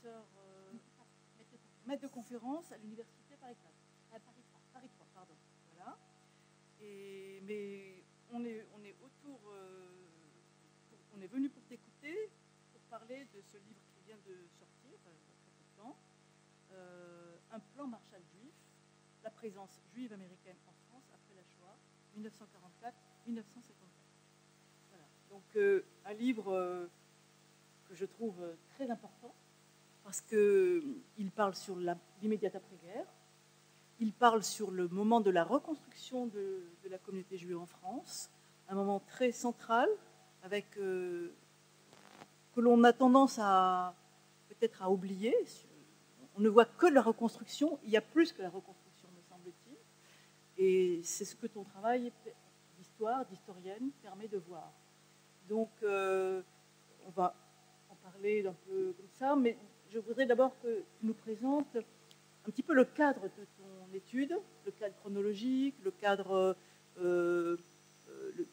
professeur maître de conférence à l'université Paris 3, pardon. Voilà. Mais on est autour, on est venu pour t'écouter, pour parler de ce livre qui vient de sortir, il y a très peu de temps, Un plan Marshall juif, la présence juive américaine en France après la Shoah, 1944-1954. Voilà. Donc un livre que je trouve très important, parce qu'il parle sur l'immédiate après-guerre, il parle sur le moment de la reconstruction de la communauté juive en France, un moment très central, avec que l'on a tendance à peut-être à oublier. On ne voit que la reconstruction, il y a plus que la reconstruction, me semble-t-il. Et c'est ce que ton travail d'histoire, d'historienne, permet de voir. Donc, on va en parler un peu comme ça, mais je voudrais d'abord que tu nous présentes un petit peu le cadre de ton étude, le cadre chronologique, le cadre le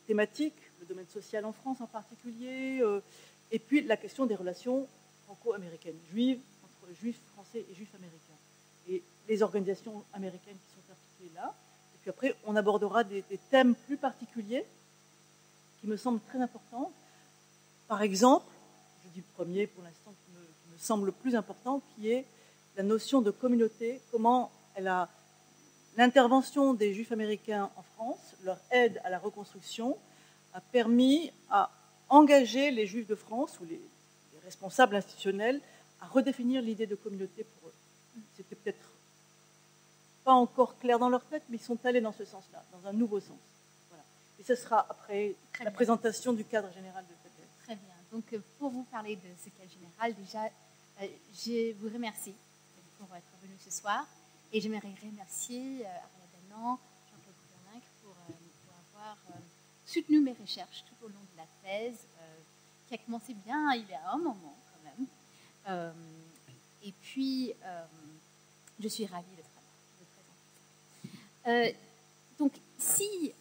thématique, le domaine social en France en particulier, et puis la question des relations franco-américaines, juives, entre juifs français et juifs américains, et les organisations américaines qui sont impliquées là. Et puis après, on abordera des thèmes plus particuliers qui me semblent très importants. Par exemple, je dis le premier pour l'instant qui me semble le plus important, qui est la notion de communauté, comment l'intervention des Juifs américains en France, leur aide à la reconstruction, a permis à engager les Juifs de France ou les responsables institutionnels à redéfinir l'idée de communauté pour eux. C'était peut-être pas encore clair dans leur tête, mais ils sont allés dans ce sens-là, dans un nouveau sens. Voilà. Et ce sera après la présentation du cadre général de cette thèse. Très bien. Donc, pour vous parler de ce cadre général, déjà, je vous remercie pour être venu ce soir. Et j'aimerais remercier Ariel Danan, Jean-Claude Bouverninck pour avoir soutenu mes recherches tout au long de la thèse, qui a commencé bien il y a un moment quand même. Et puis, je suis ravie de présenter ça. Donc, si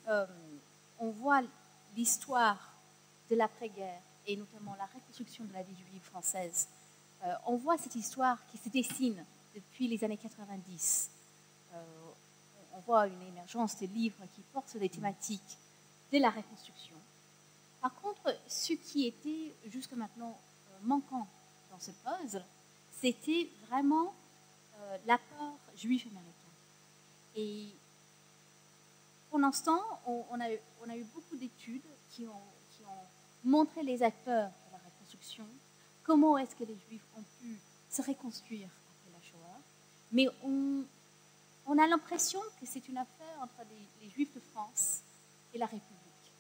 on voit l'histoire de l'après-guerre, et notamment la reconstruction de la vie juive française, on voit cette histoire qui se dessine depuis les années 90. On voit une émergence de livres qui portent sur des thématiques de la reconstruction. Par contre, ce qui était jusqu'à maintenant manquant dans ce puzzle, c'était vraiment l'apport juif américain. Et pour l'instant, on a eu beaucoup d'études qui ont montré les acteurs de la reconstruction, comment est-ce que les Juifs ont pu se reconstruire après la Shoah, mais on a l'impression que c'est une affaire entre les Juifs de France et la République.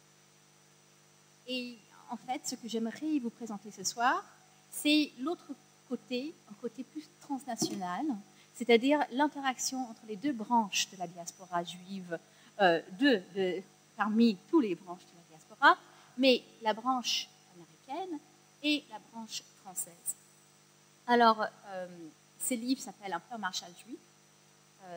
Et en fait, ce que j'aimerais vous présenter ce soir, c'est l'autre côté, un côté plus transnational, c'est-à-dire l'interaction entre les deux branches de la diaspora juive, parmi tous les branches de la diaspora, mais la branche américaine et la branche française. Alors, ce livre s'appelle Un plan Marshall juif,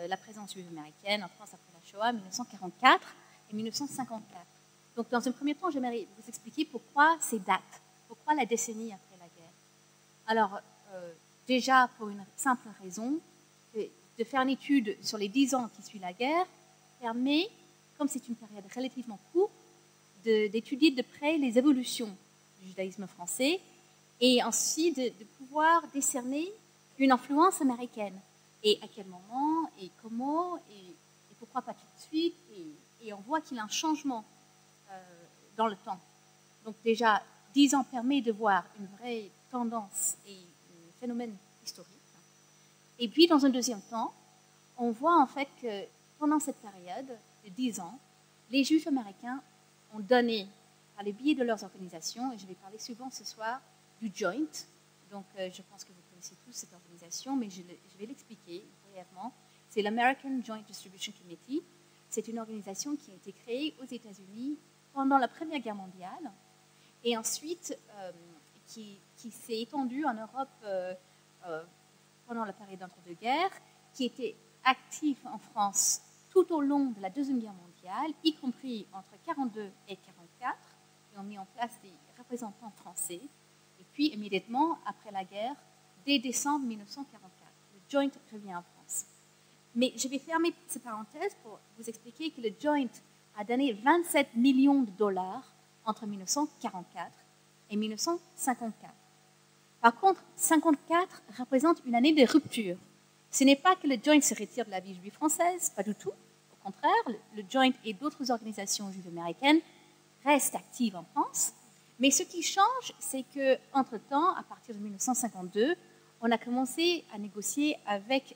la présence juive américaine en France après la Shoah, 1944 et 1954. Donc, dans un premier temps, j'aimerais vous expliquer pourquoi ces dates, pourquoi la décennie après la guerre. Alors, déjà, pour une simple raison, de faire une étude sur les 10 ans qui suivent la guerre permet, comme c'est une période relativement courte, d'étudier de près les évolutions du judaïsme français et ainsi de pouvoir décerner une influence américaine. Et à quel moment, et comment, et pourquoi pas tout de suite. Et on voit qu'il y a un changement dans le temps. Donc déjà, 10 ans permet de voir une vraie tendance et un phénomène historique. Et puis, dans un deuxième temps, on voit en fait que pendant cette période de 10 ans, les Juifs américains ont donné, par le biais de leurs organisations, et je vais parler souvent ce soir du Joint, donc je pense que vous connaissez tous cette organisation, mais je vais l'expliquer brièvement. C'est l'American Joint Distribution Committee. C'est une organisation qui a été créée aux États-Unis pendant la Première Guerre mondiale et ensuite qui s'est étendue en Europe pendant la période d'entre-deux-guerres, qui était active en France tout au long de la Deuxième Guerre mondiale, y compris entre 1942 et 1944, qui ont mis en place des représentants français. Et puis, immédiatement après la guerre, dès décembre 1944. Le Joint revient en France. Mais je vais fermer cette parenthèse pour vous expliquer que le Joint a donné 27 millions de dollars entre 1944 et 1954. Par contre, 1954 représente une année de rupture. Ce n'est pas que le Joint se retire de la vie juive française, pas du tout. Au contraire, le Joint et d'autres organisations juives américaines restent actives en France. Mais ce qui change, c'est qu'entre-temps, à partir de 1952, on a commencé à négocier avec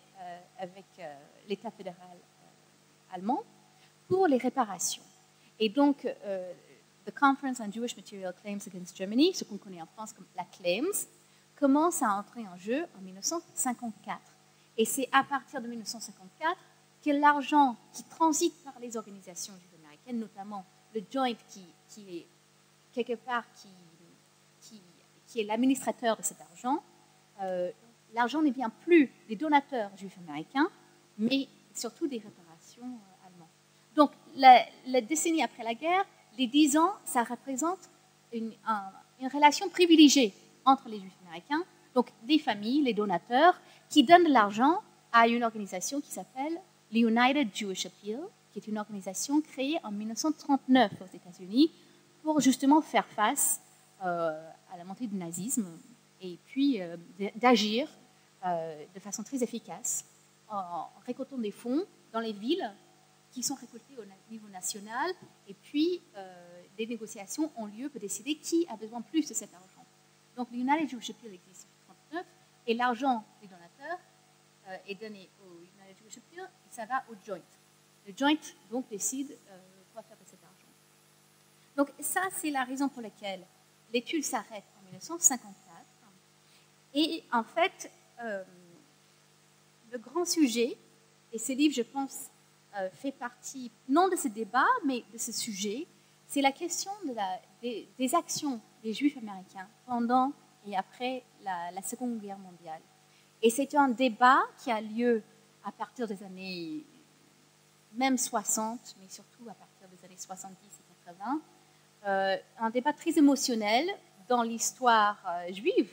l'État fédéral allemand pour les réparations. Et donc, the Conference on Jewish Material Claims Against Germany, ce qu'on connaît en France comme la CLAIMS, commence à entrer en jeu en 1954. Et c'est à partir de 1954 que l'argent qui transite par les organisations juives américaines, notamment le Joint qui est quelque part qui est l'administrateur de cet argent, l'argent ne vient plus des donateurs juifs américains, mais surtout des réparations allemandes. Donc, la décennie après la guerre, les 10 ans, ça représente une relation privilégiée entre les juifs américains, donc des familles, les donateurs, qui donnent de l'argent à une organisation qui s'appelle l'United Jewish Appeal, qui est une organisation créée en 1939 aux États-Unis pour justement faire face à la montée du nazisme et puis d'agir de façon très efficace en récoltant des fonds dans les villes qui sont récoltés au niveau national et puis des négociations ont lieu pour décider qui a besoin plus de cet argent. Donc l'United Jewish Appeal existe depuis 1939 et l'argent des donateurs est donné au United Jewish Appeal et ça va au Joint. Le Joint donc décide quoi faire de cet argent. Donc ça, c'est la raison pour laquelle l'étude s'arrête en 1954. Et en fait, le grand sujet, et ce livre, je pense, fait partie, non de ce débat, mais de ce sujet, c'est la question des actions des Juifs américains pendant et après la Seconde Guerre mondiale. Et c'est un débat qui a lieu à partir des années même 60, mais surtout à partir des années 70 et 80, un débat très émotionnel dans l'histoire juive,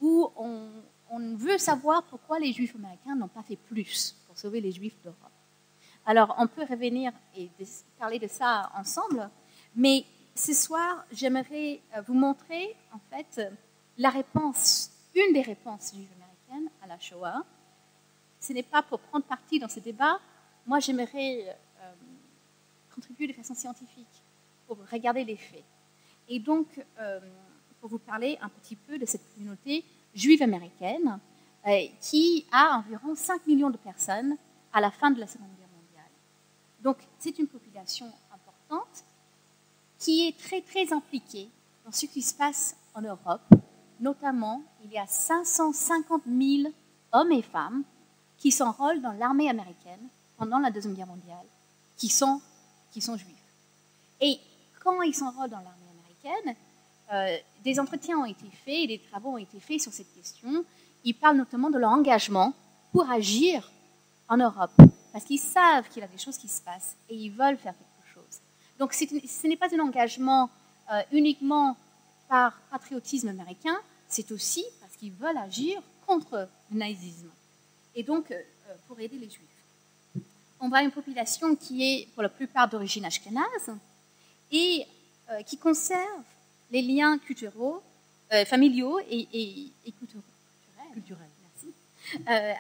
où on veut savoir pourquoi les Juifs américains n'ont pas fait plus pour sauver les Juifs d'Europe. Alors, on peut revenir et parler de ça ensemble, mais ce soir, j'aimerais vous montrer, en fait, la réponse, une des réponses juives américaines à la Shoah. Ce n'est pas pour prendre parti dans ce débat. Moi, j'aimerais contribuer de façon scientifique pour regarder les faits. Et donc, pour vous parler un petit peu de cette communauté juive américaine qui a environ 5 millions de personnes à la fin de la Seconde Guerre mondiale. Donc, c'est une population importante qui est très, très impliquée dans ce qui se passe en Europe. Notamment, il y a 550 000 hommes et femmes qui s'enrôlent dans l'armée américaine pendant la Deuxième Guerre mondiale, qui sont juifs. Et quand ils s'enrôlent dans l'armée américaine, des entretiens ont été faits et des travaux ont été faits sur cette question. Ils parlent notamment de leur engagement pour agir en Europe, parce qu'ils savent qu'il y a des choses qui se passent et ils veulent faire quelque chose. Donc ce n'est pas un engagement uniquement par patriotisme américain, c'est aussi parce qu'ils veulent agir contre le nazisme et donc pour aider les Juifs. On voit une population qui est pour la plupart d'origine ashkénaze et qui conserve les liens culturels, familiaux et culturels merci,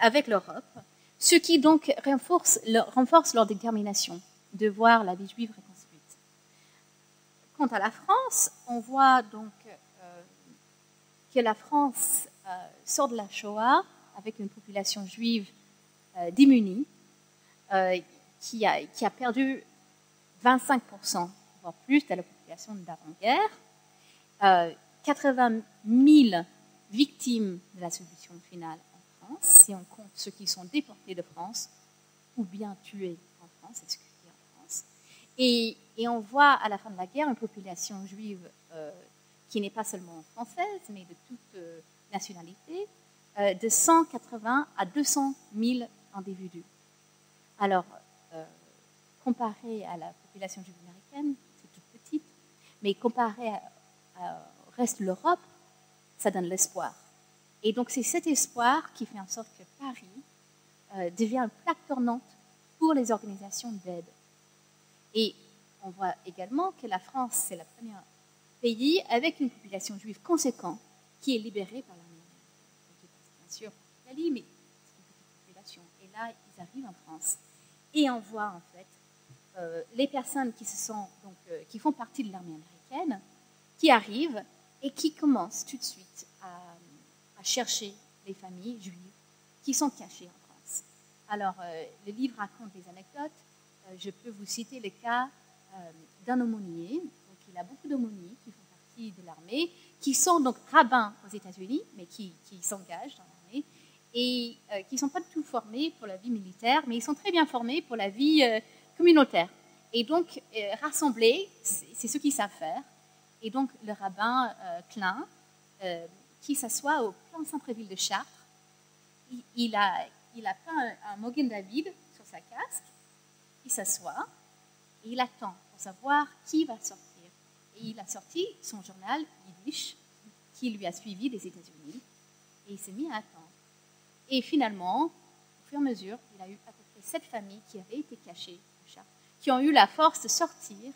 avec l'Europe, ce qui donc renforce leur détermination de voir la vie juive reconstruite. Quant à la France, on voit donc que la France sort de la Shoah avec une population juive démunie, qui a perdu 25%, voire plus, de la population d'avant-guerre, 80 000 victimes de la solution finale en France, si on compte ceux qui sont déportés de France ou bien tués en France, exécutés en France. Et on voit à la fin de la guerre une population juive qui n'est pas seulement française, mais de toute nationalité, de 180 à 200 000 individus. Alors, comparé à la population juive américaine, c'est toute petite, mais comparé au reste de l'Europe, ça donne l'espoir. Et donc c'est cet espoir qui fait en sorte que Paris devient une plaque tournante pour les organisations d'aide. Et on voit également que la France, c'est le premier pays avec une population juive conséquente qui est libérée par l'armée américaine. Bien sûr, l'Italie, mais c'est une petite population. Et là, ils arrivent en France. Et on voit en fait les personnes qui font partie de l'armée américaine, qui arrivent et qui commencent tout de suite à chercher les familles juives qui sont cachées en France. Alors, le livre raconte des anecdotes. Je peux vous citer le cas d'un aumônier. Donc, il a beaucoup d'aumôniers qui font partie de l'armée, qui sont donc rabbins aux États-Unis, mais qui s'engagent dans l'armée, et qui ne sont pas du tout formés pour la vie militaire, mais ils sont très bien formés pour la vie communautaire. Et donc, rassembler, c'est ce qu'ils savent faire. Et donc, le rabbin Klein, qui s'assoit au plan centre-ville de Chartres, il a peint un Mogen David sur sa casque, il s'assoit et il attend pour savoir qui va sortir. Et il a sorti son journal Yiddish, qui lui a suivi des États-Unis, et il s'est mis à attendre. Et finalement, au fur et à mesure, il a eu à peu près 7 familles qui avaient été cachées au Chartres, qui ont eu la force de sortir,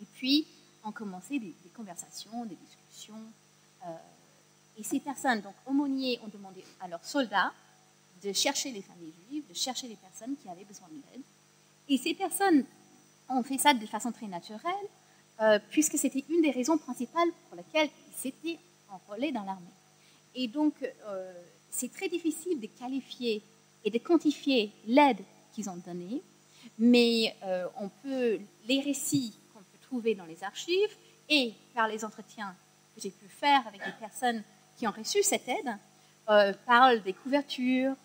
et puis ont commencé des conversations, des discussions. Et ces personnes, donc aumôniers, ont demandé à leurs soldats de chercher les familles juives, de chercher les personnes qui avaient besoin d'aide. Et ces personnes ont fait ça de façon très naturelle, puisque c'était une des raisons principales pour lesquelles ils s'étaient enrôlés dans l'armée. Et donc, c'est très difficile de qualifier et de quantifier l'aide qu'ils ont donnée, mais les récits qu'on peut trouver dans les archives et par les entretiens que j'ai pu faire avec des personnes qui ont reçu cette aide, parlent des couvertures,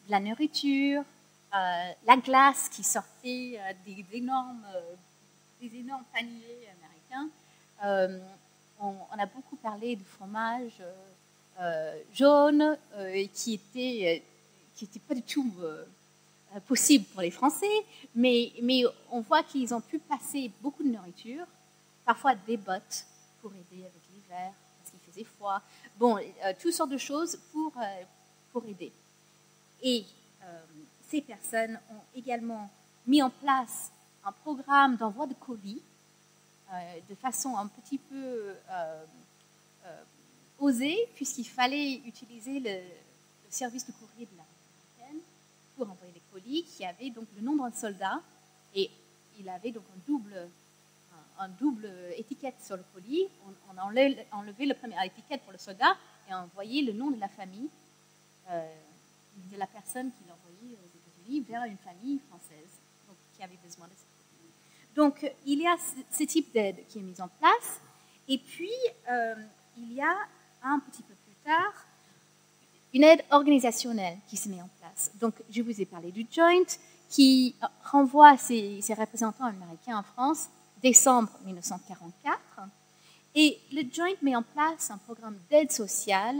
de la nourriture, la glace qui sortait des énormes paniers américains. On a beaucoup parlé du fromage jaune qui était pas du tout possible pour les Français, mais on voit qu'ils ont pu passer beaucoup de nourriture, parfois des bottes pour aider avec l'hiver, parce qu'il faisait froid. Bon, toutes sortes de choses pour aider. Et ces personnes ont également mis en place un programme d'envoi de colis de façon un petit peu osée, puisqu'il fallait utiliser le service de courrier de l'armée américaine pour envoyer les colis, qui avait donc le nombre de soldats, et il avait donc un double étiquette sur le colis. On enlevait la première étiquette pour le soldat et envoyait le nom de la famille de la personne qui l'envoyait aux États-Unis vers une famille française donc, qui avait besoin de ça. Donc, il y a ce type d'aide qui est mise en place. Et puis, il y a un petit peu plus tard une aide organisationnelle qui se met en place. Donc, je vous ai parlé du Joint qui renvoie ses représentants américains en France décembre 1944. Et le Joint met en place un programme d'aide sociale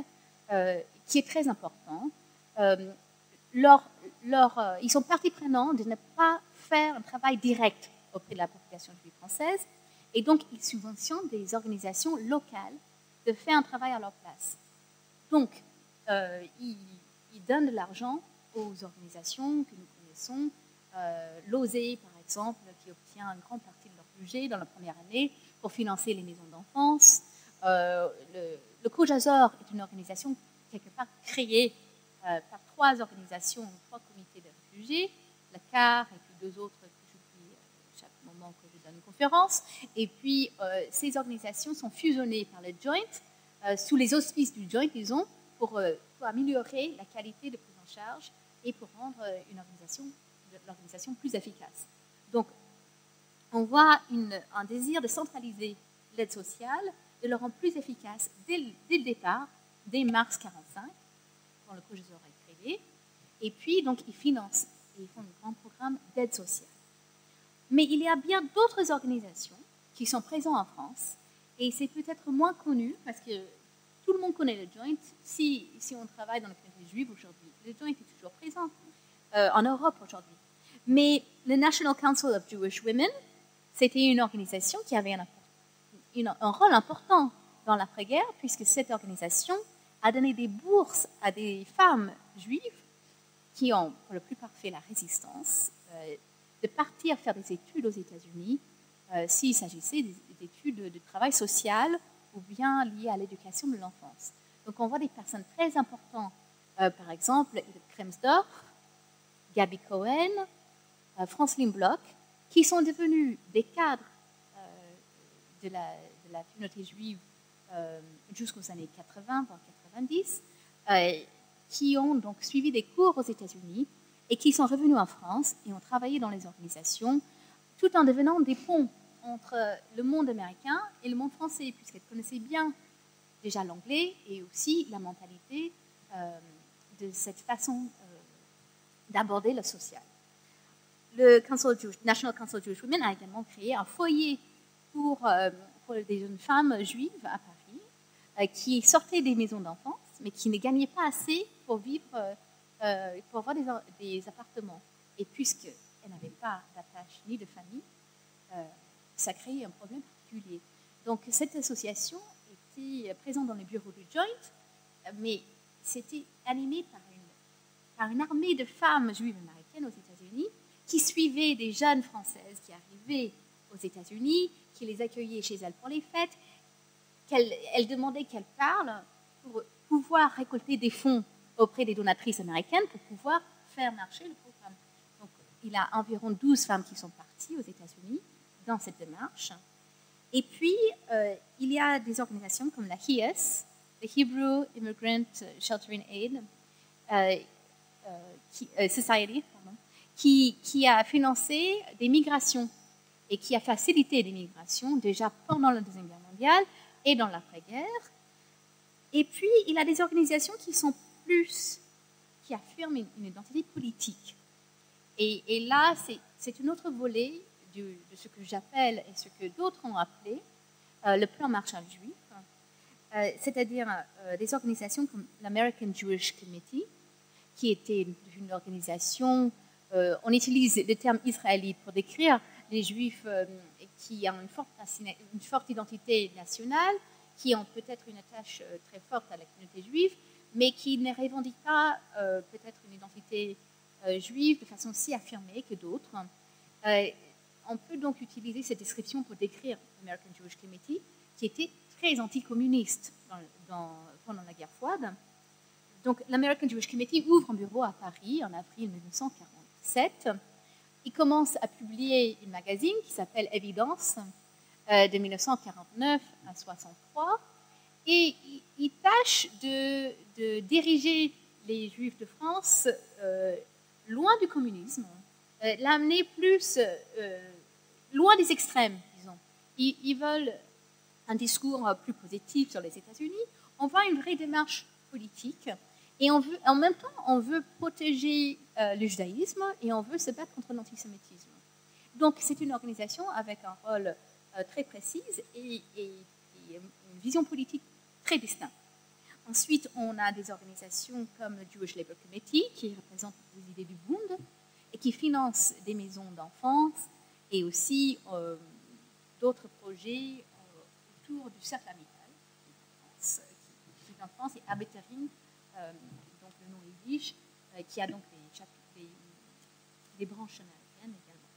qui est très important. Ils sont partie prenante de ne pas faire un travail direct auprès de la population juive française, et donc ils subventionnent des organisations locales de faire un travail à leur place. Donc, ils donnent de l'argent aux organisations que nous connaissons, l'OSE par exemple, qui obtient une grande partie de leur budget dans la première année pour financer les maisons d'enfance. Le Kojazor est une organisation quelque part créée par 3 organisations, 3 comités de réfugiés, la CAR et puis 2 autres que j'oublie chaque moment que je donne une conférence. Et puis, ces organisations sont fusionnées par le Joint, sous les auspices du Joint, disons, pour améliorer la qualité de prise en charge et pour rendre l'organisation plus efficace. Donc, on voit un désir de centraliser l'aide sociale, de le rendre plus efficace dès le départ, dès mars 1945, quand le Kojazor est créé. Et puis, donc, ils financent et ils font un grand programme d'aide sociale. Mais il y a bien d'autres organisations qui sont présentes en France, et c'est peut-être moins connu, parce que tout le monde connaît le Joint. Si on travaille dans la communauté juive aujourd'hui, le Joint est toujours présent en Europe aujourd'hui. Mais le National Council of Jewish Women, c'était une organisation qui avait un rôle important dans l'après-guerre, puisque cette organisation a donné des bourses à des femmes juives qui ont, pour la plupart, fait la résistance, de partir faire des études aux États-Unis, s'il s'agissait d'études de travail social ou bien liées à l'éducation de l'enfance. Donc on voit des personnes très importantes, par exemple Edith Kremsdorf, Gabi Cohen, Franz Limblock, qui sont devenus des cadres de la communauté juive jusqu'aux années 80, voire 90, qui ont donc suivi des cours aux États-Unis et qui sont revenus en France et ont travaillé dans les organisations, tout en devenant des ponts entre le monde américain et le monde français, puisqu'elles connaissaient bien déjà l'anglais et aussi la mentalité de cette façon d'aborder le social. Le National Council of Jewish Women a également créé un foyer pour des jeunes femmes juives à Paris qui sortaient des maisons d'enfance, mais qui ne gagnaient pas assez pour vivre, pour avoir des appartements. Et puisqu'elles n'avaient pas d'attache ni de famille, ça créait un problème particulier. Donc cette association était présente dans les bureaux du Joint, mais c'était animé par une armée de femmes juives américaines aux États-Unis qui suivaient des jeunes Françaises qui arrivaient aux États-Unis, qui les accueillaient chez elles pour les fêtes. Elles demandaient qu'elles parlent pour pouvoir récolter des fonds auprès des donatrices américaines pour pouvoir faire marcher le programme. Donc, il y a environ 12 femmes qui sont parties aux États-Unis dans cette démarche. Et puis, il y a des organisations comme la HIAS, the Hebrew Immigrant Sheltering Aid Society, qui a financé des migrations et qui a facilité des migrations déjà pendant la Deuxième Guerre mondiale et dans l'après-guerre. Et puis, il y a des organisations qui affirment une identité politique. Et là, c'est un autre volet de ce que j'appelle et ce que d'autres ont appelé le plan Marshall juif, c'est-à-dire des organisations comme l'American Jewish Committee, qui était une organisation, on utilise le terme israélite pour décrire les juifs qui ont une forte identité nationale, qui ont peut-être une attache très forte à la communauté juive, mais qui ne revendiquent pas peut-être une identité juive de façon si affirmée que d'autres. On peut donc utiliser cette description pour décrire l'American Jewish Committee, qui était très anticommuniste pendant la guerre froide. Donc, l'American Jewish Committee ouvre un bureau à Paris en avril 1947. Il commence à publier une magazine qui s'appelle Évidence de 1949 à 1963. Et il tâche de diriger les Juifs de France loin du communisme, l'amener plus loin des extrêmes, disons. Ils veulent un discours plus positif sur les États-Unis. On voit une vraie démarche politique. Et en même temps, on veut protéger le judaïsme et on veut se battre contre l'antisémitisme. Donc, c'est une organisation avec un rôle très précis et une vision politique très distincte. Ensuite, on a des organisations comme le Jewish Labour Committee, qui représente les idées du Bund et qui finance des maisons d'enfance et aussi d'autres projets autour du cercle amical qui est en France, et Abetering, donc le nom est Yiddish, qui a donc des branches américaines également.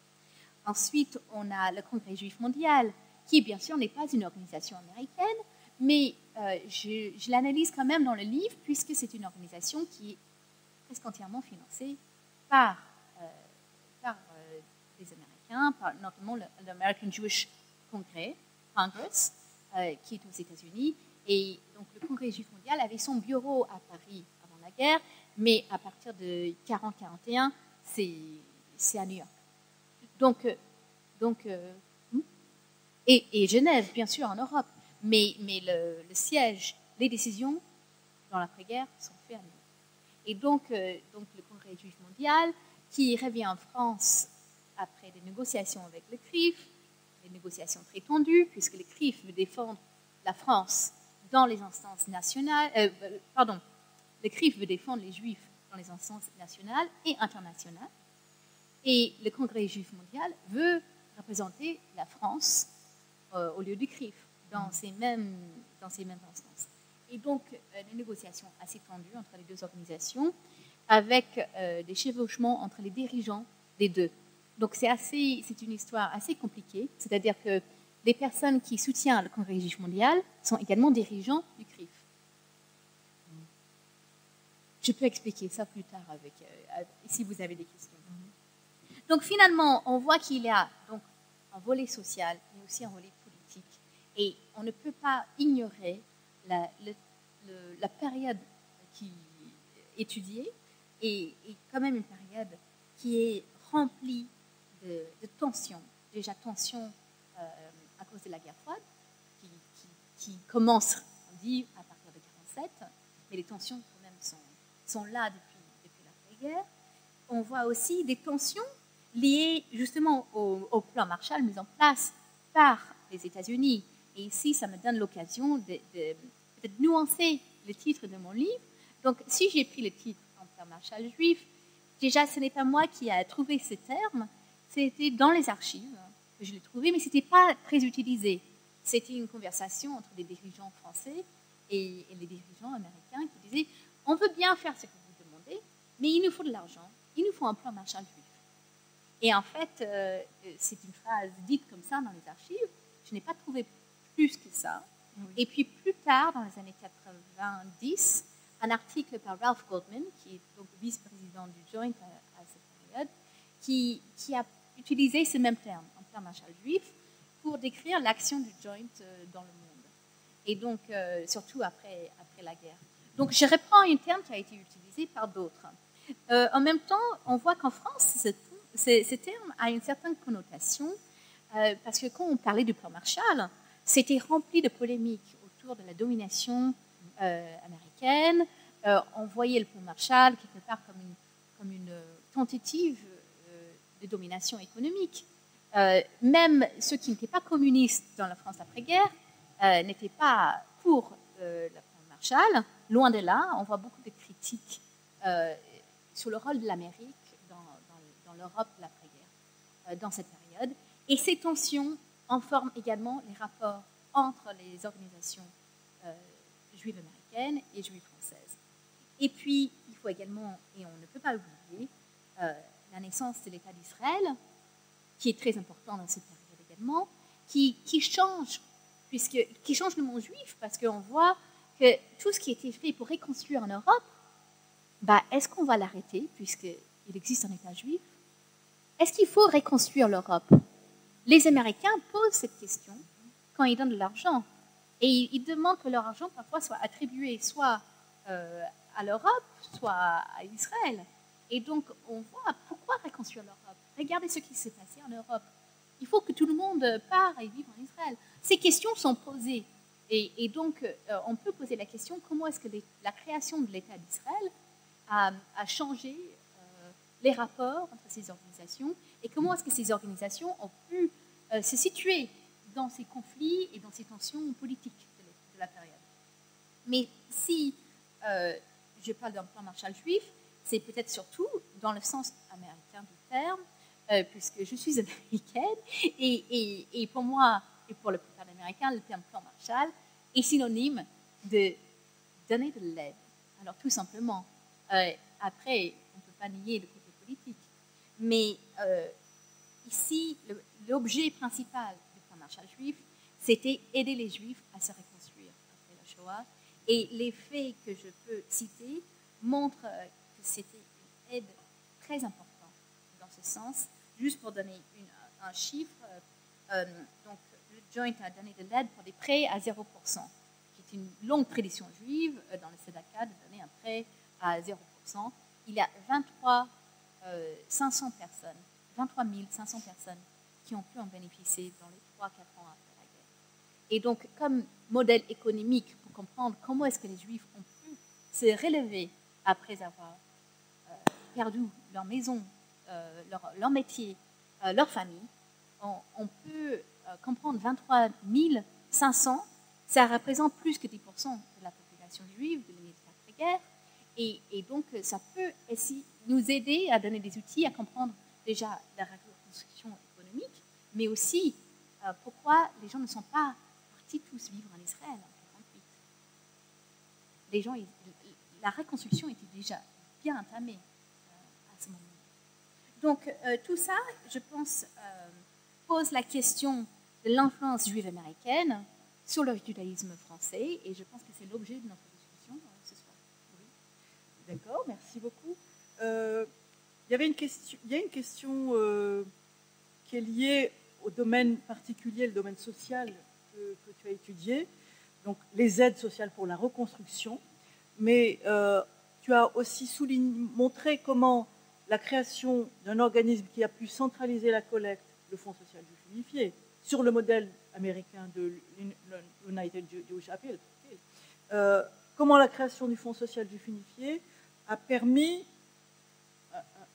Ensuite, on a le Congrès juif mondial, qui bien sûr n'est pas une organisation américaine, mais je l'analyse quand même dans le livre, puisque c'est une organisation qui est presque entièrement financée par les Américains, par notamment l'American Jewish Congress, qui est aux États-Unis. Et donc le Congrès juif mondial avait son bureau à Paris avant la guerre, mais à partir de 1940-1941, c'est à New York. Et Genève, bien sûr, en Europe. Mais le siège, les décisions dans l'après-guerre sont faites à New York. Et donc le Congrès juif mondial, qui revient en France après des négociations avec le CRIF, des négociations très tendues, puisque le CRIF veut défendre la France dans les instances nationales, le CRIF veut défendre les Juifs dans les instances nationales et internationales, et le Congrès juif mondial veut représenter la France au lieu du CRIF dans ces mêmes instances. et donc des négociations assez tendues entre les deux organisations, avec des chevauchements entre les dirigeants des deux. Donc c'est une histoire assez compliquée, c'est-à-dire que les personnes qui soutiennent le Congrès juif mondial sont également dirigeants du CRIF. Je peux expliquer ça plus tard si vous avez des questions. Donc finalement, on voit qu'il y a donc un volet social, mais aussi un volet politique. Et on ne peut pas ignorer la période qui est étudiée et quand même une période qui est remplie de tensions. Déjà tensions à cause de la guerre froide, qui commence, on dit, à partir de 1947, mais les tensions quand même sont là depuis l'après-guerre. On voit aussi des tensions liées justement au plan Marshall mis en place par les États-Unis. Et ici, ça me donne l'occasion de peut-être nuancer le titre de mon livre. Donc, si j'ai pris le titre en plan Marshall juif, déjà, ce n'est pas moi qui ai trouvé ce terme, c'était dans les archives que je l'ai trouvé, mais ce n'était pas très utilisé. C'était une conversation entre des dirigeants français et les dirigeants américains qui disaient « On veut bien faire ce que vous demandez, mais il nous faut de l'argent, il nous faut un plan Marshall juif. » Et en fait, c'est une phrase dite comme ça dans les archives. Je n'ai pas trouvé plus que ça. Oui. Et puis plus tard, dans les années 90, un article par Ralph Goldman, qui est donc vice-président du Joint à cette période, qui a utilisé ce même terme, un plan Marshall juif, pour décrire l'action du Joint dans le monde. Et donc, surtout après la guerre. Donc, je reprends un terme qui a été utilisé par d'autres. En même temps, on voit qu'en France, ce terme a une certaine connotation, parce que quand on parlait du plan Marshall, c'était rempli de polémiques autour de la domination américaine. On voyait le plan Marshall quelque part comme une tentative de domination économique. Même ceux qui n'étaient pas communistes dans la France après-guerre n'étaient pas pour le plan Marshall. Loin de là, on voit beaucoup de critiques sur le rôle de l'Amérique dans l'Europe de l'après-guerre, dans cette période. Et ces tensions informent également les rapports entre les organisations juives américaines et juives françaises. Et puis, il faut également, et on ne peut pas oublier, la naissance de l'État d'Israël, qui est très important dans cette période également, qui change le monde juif, parce qu'on voit que tout ce qui a été fait pour reconstruire en Europe, est-ce qu'on va l'arrêter, puisqu'il existe un État juif? Est-ce qu'il faut reconstruire l'Europe? Les Américains posent cette question quand ils donnent de l'argent. Et ils demandent que leur argent, parfois, soit attribué soit à l'Europe, soit à Israël. Et donc, on voit pourquoi reconstruire l'Europe. Regardez ce qui s'est passé en Europe. Il faut que tout le monde parte et vive en Israël. Ces questions sont posées. Et donc, on peut poser la question, comment est-ce que la création de l'État d'Israël a changé les rapports entre ces organisations et comment est-ce que ces organisations ont pu se situer dans ces conflits et dans ces tensions politiques de la période. Mais si je parle d'un plan Marshall juif, c'est peut-être surtout dans le sens américain du terme, puisque je suis américaine, et pour moi, et pour la plupart des Américains, le terme plan Marshall est synonyme de donner de l'aide. Alors tout simplement, après, on ne peut pas nier le côté politique, mais ici, l'objet principal du plan Marshall juif, c'était aider les Juifs à se reconstruire après la Shoah. Et les faits que je peux citer montrent que c'était une aide très importante dans ce sens. Juste pour donner un chiffre, donc le Joint a donné de l'aide pour des prêts à 0%, qui est une longue tradition juive dans le Tzedaka de donner un prêt à 0%. Il y a 23 500 personnes qui ont pu en bénéficier dans les 3-4 ans après la guerre. Et donc, comme modèle économique, pour comprendre comment est-ce que les Juifs ont pu se relever après avoir perdu leur maison, leur métier, leur famille, on peut comprendre 23 500, ça représente plus que 10% de la population juive de l'année après-guerre, et donc ça peut aussi nous aider à donner des outils à comprendre déjà la reconstruction économique, mais aussi pourquoi les gens ne sont pas partis tous vivre en Israël en 1948. les gens, la reconstruction était déjà bien entamée à ce moment. Donc tout ça, je pense, pose la question de l'influence juive américaine sur le judaïsme français, et je pense que c'est l'objet de notre discussion ce soir. Oui. D'accord, merci beaucoup. Il y a une question qui est liée au domaine particulier, le domaine social que tu as étudié, donc les aides sociales pour la reconstruction, mais tu as aussi montré comment la création d'un organisme qui a pu centraliser la collecte, le Fonds social juif unifié, sur le modèle américain de l'United Jewish Appeal, comment la création du Fonds social juif unifié a permis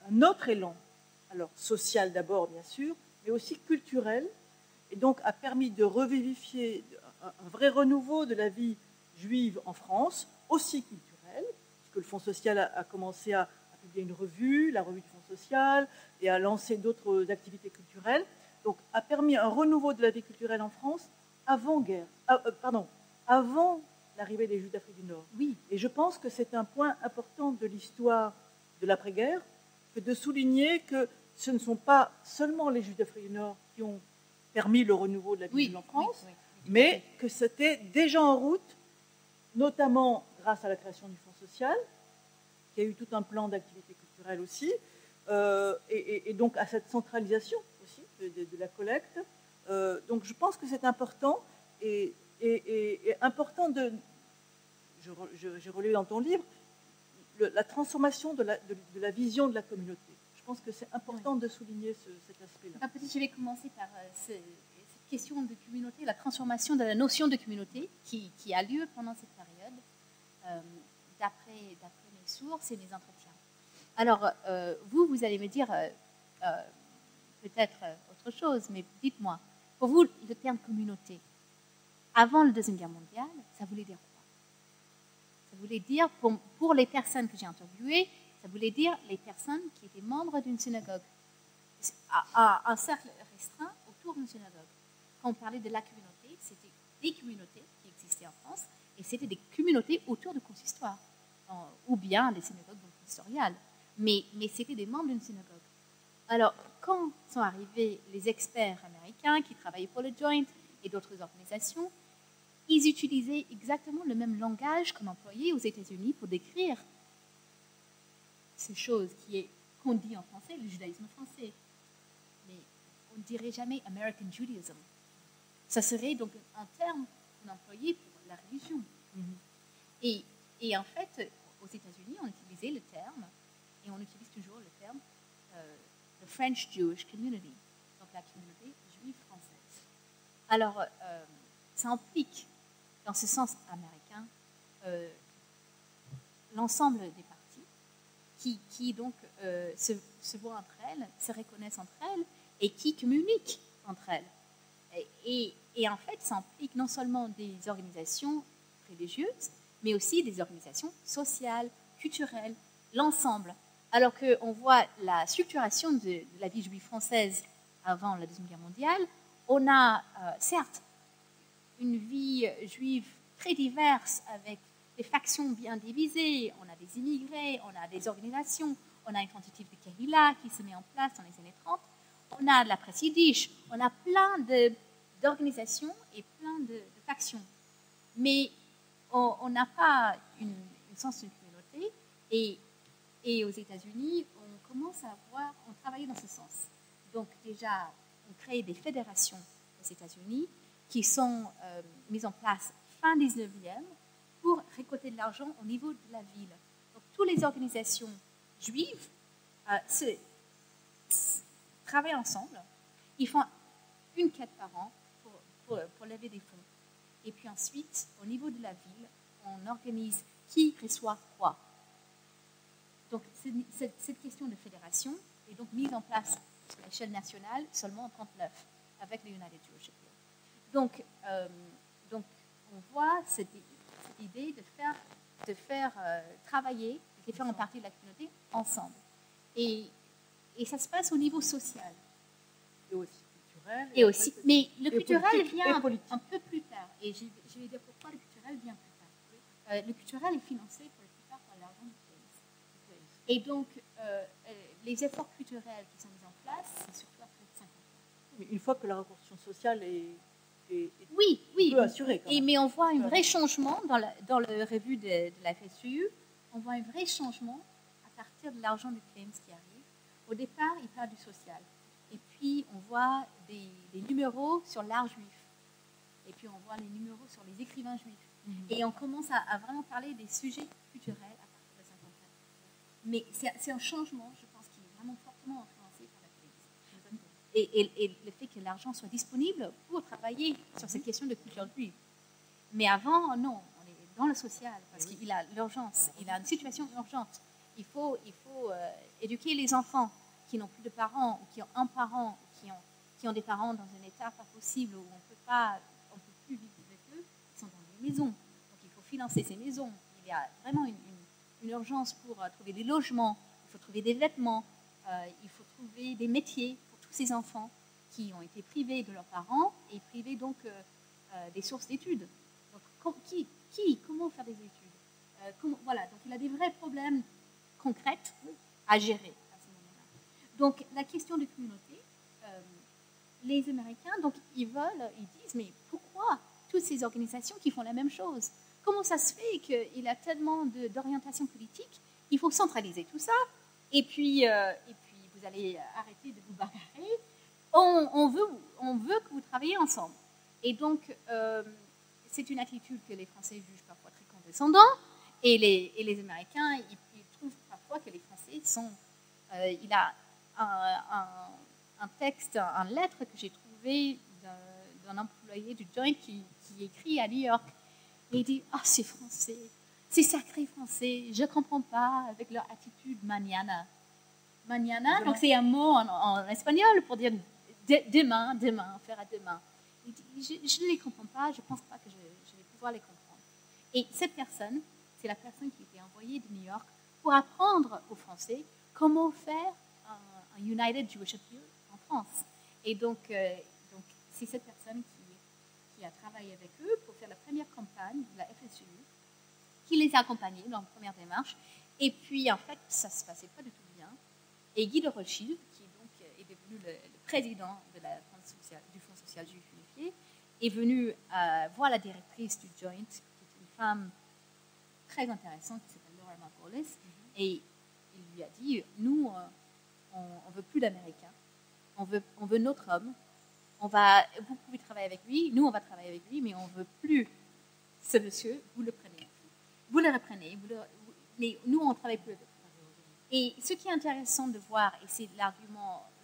un autre élan, alors social d'abord bien sûr, mais aussi culturel, et donc a permis de revivifier un vrai renouveau de la vie juive en France, aussi culturelle, puisque le Fonds social a commencé à publier une revue, la revue du Fonds social, et a lancé d'autres activités culturelles, donc a permis un renouveau de la vie culturelle en France avant l'arrivée des Juifs d'Afrique du Nord. Oui. Et je pense que c'est un point important de l'histoire de l'après-guerre, que de souligner que ce ne sont pas seulement les Juifs d'Afrique du Nord qui ont permis le renouveau de la vie juive en France, mais que c'était déjà en route, notamment grâce à la création du Fonds social, qui a eu tout un plan d'activité culturelle aussi, et donc à cette centralisation aussi de la collecte. Donc je pense que c'est important, et important de... J'ai relevé dans ton livre la transformation de la vision de la communauté. Je pense que c'est important de souligner cet aspect-là. Peut-être je vais commencer par cette question de communauté, la transformation de la notion de communauté qui a lieu pendant cette période, d'après mes sources et mes entretiens. Alors, vous allez me dire peut-être autre chose, mais dites-moi, pour vous, le terme communauté, avant la Deuxième Guerre mondiale, ça voulait dire quoi? Ça voulait dire, pour les personnes que j'ai interviewées, ça voulait dire les personnes qui étaient membres d'une synagogue, à un cercle restreint autour d'une synagogue. Quand on parlait de la communauté, c'était des communautés qui existaient en France, et c'était des communautés autour du consistoire, ou bien des synagogues consistoriales, mais c'était des membres d'une synagogue. Alors, quand sont arrivés les experts américains qui travaillaient pour le Joint et d'autres organisations, ils utilisaient exactement le même langage qu'on employait aux États-Unis pour décrire ces choses qu'on dit en français, le judaïsme français. Mais on ne dirait jamais American Judaism. Ça serait donc un terme qu'on employait pour la religion. Mm-hmm. Et en fait, aux États-Unis, on utilisait le terme, et on utilise toujours le terme, the French Jewish Community, donc la communauté juive française. Alors, ça implique, dans ce sens américain, l'ensemble des parties qui donc se voient entre elles, se reconnaissent entre elles et qui communiquent entre elles. Et en fait, ça implique non seulement des organisations religieuses, mais aussi des organisations sociales, culturelles, l'ensemble. Alors qu'on voit la structuration de la vie juive française avant la Deuxième Guerre mondiale, on a certes une vie juive très diverse avec des factions bien divisées, on a des immigrés, on a des organisations, on a une tentative de Kehila qui se met en place dans les années 30, on a de la presse yiddish, on a plein d'organisations et plein de factions. Mais on n'a pas une sens d'une communauté, et aux États-Unis, on commence à travailler dans ce sens. Donc déjà, on crée des fédérations aux États-Unis qui sont mises en place fin 19e pour récolter de l'argent au niveau de la ville. Donc toutes les organisations juives travaillent ensemble. Ils font une quête par an pour lever des fonds. Et puis ensuite, au niveau de la ville, on organise qui reçoit quoi. Donc cette question de fédération est donc mise en place à l'échelle nationale seulement en 1939 avec le United Jewish Appeal. Donc on voit cette idée de faire travailler les différentes parties de la communauté ensemble. Et ça se passe au niveau social. Et aussi culturel. Et aussi, mais le culturel vient un peu plus tard. Et je vais dire pourquoi le culturel vient plus le culturel est financé pour la plupart par l'argent du Claims. Et donc, les efforts culturels qui sont mis en place, c'est surtout après 50 ans. Mais une fois que la reconstruction sociale est oui, peu assurée. Quand même. Mais on voit un vrai changement dans le revue de la FSU. On voit un vrai changement à partir de l'argent du Claims qui arrive. Au départ, il parle du social. Et puis, on voit des numéros sur l'art juif. Et puis, on voit les numéros sur les écrivains juifs. Et on commence à vraiment parler des sujets culturels à partir de 54. Mais c'est un changement, je pense, qui est vraiment fortement influencé par la Claims. Et le fait que l'argent soit disponible pour travailler sur cette question de culture juive. Mais avant, non, on est dans le social, parce qu'il a l'urgence, il a une situation urgente. Il faut éduquer les enfants qui n'ont plus de parents, ou qui ont un parent, qui ont des parents dans un état pas possible, où on ne peut plus vivre avec eux, ils sont dans des maisons. Donc il faut financer ces maisons. Il y a vraiment une urgence pour trouver des logements, il faut trouver des vêtements, il faut trouver des métiers pour tous ces enfants qui ont été privés de leurs parents et privés donc des sources d'études. Donc comment faire des études voilà, donc il a des vrais problèmes concrets à gérer à ce moment-là. Donc la question des communautés, les Américains, donc ils disent, mais pourquoi toutes ces organisations qui font la même chose? Comment ça se fait qu'il a tellement d'orientation politique? Il faut centraliser tout ça, et puis vous allez arrêter de vous bagarrer. On veut que vous travaillez ensemble. Et donc, c'est une attitude que les Français jugent parfois très condescendant, et les Américains, ils trouvent parfois que les Français sont... il a un texte, une lettre que j'ai trouvée d'un employé du Joint qui écrit à New York, et il dit « Ah, c'est français, c'est sacré français, je ne comprends pas avec leur attitude mañana. » Mañana, donc c'est un mot en espagnol pour dire demain, faire à demain. Il dit, je ne les comprends pas, je ne pense pas que je vais pouvoir les comprendre. Et cette personne, c'est la personne qui a été envoyée de New York pour apprendre aux Français comment faire un United Jewish Appeal en France. Et donc c'est cette personne qui a travaillé avec eux pour faire la première campagne de la FSU, qui les a accompagnés dans la première démarche. Et puis, en fait, ça ne se passait pas du tout bien. Et Guy de Rothschild, qui donc est devenu le président du Fonds social juif unifié, est venu voir la directrice du Joint, qui est une femme très intéressante, qui s'appelle Laura Margolis, et il lui a dit, nous, on ne veut plus d'Américains, on veut notre homme, vous pouvez travailler avec lui, nous on va travailler avec lui, mais on ne veut plus ce monsieur, vous le prenez. Vous le reprenez, mais nous on ne travaille plus avec lui. Et ce qui est intéressant de voir, et c'est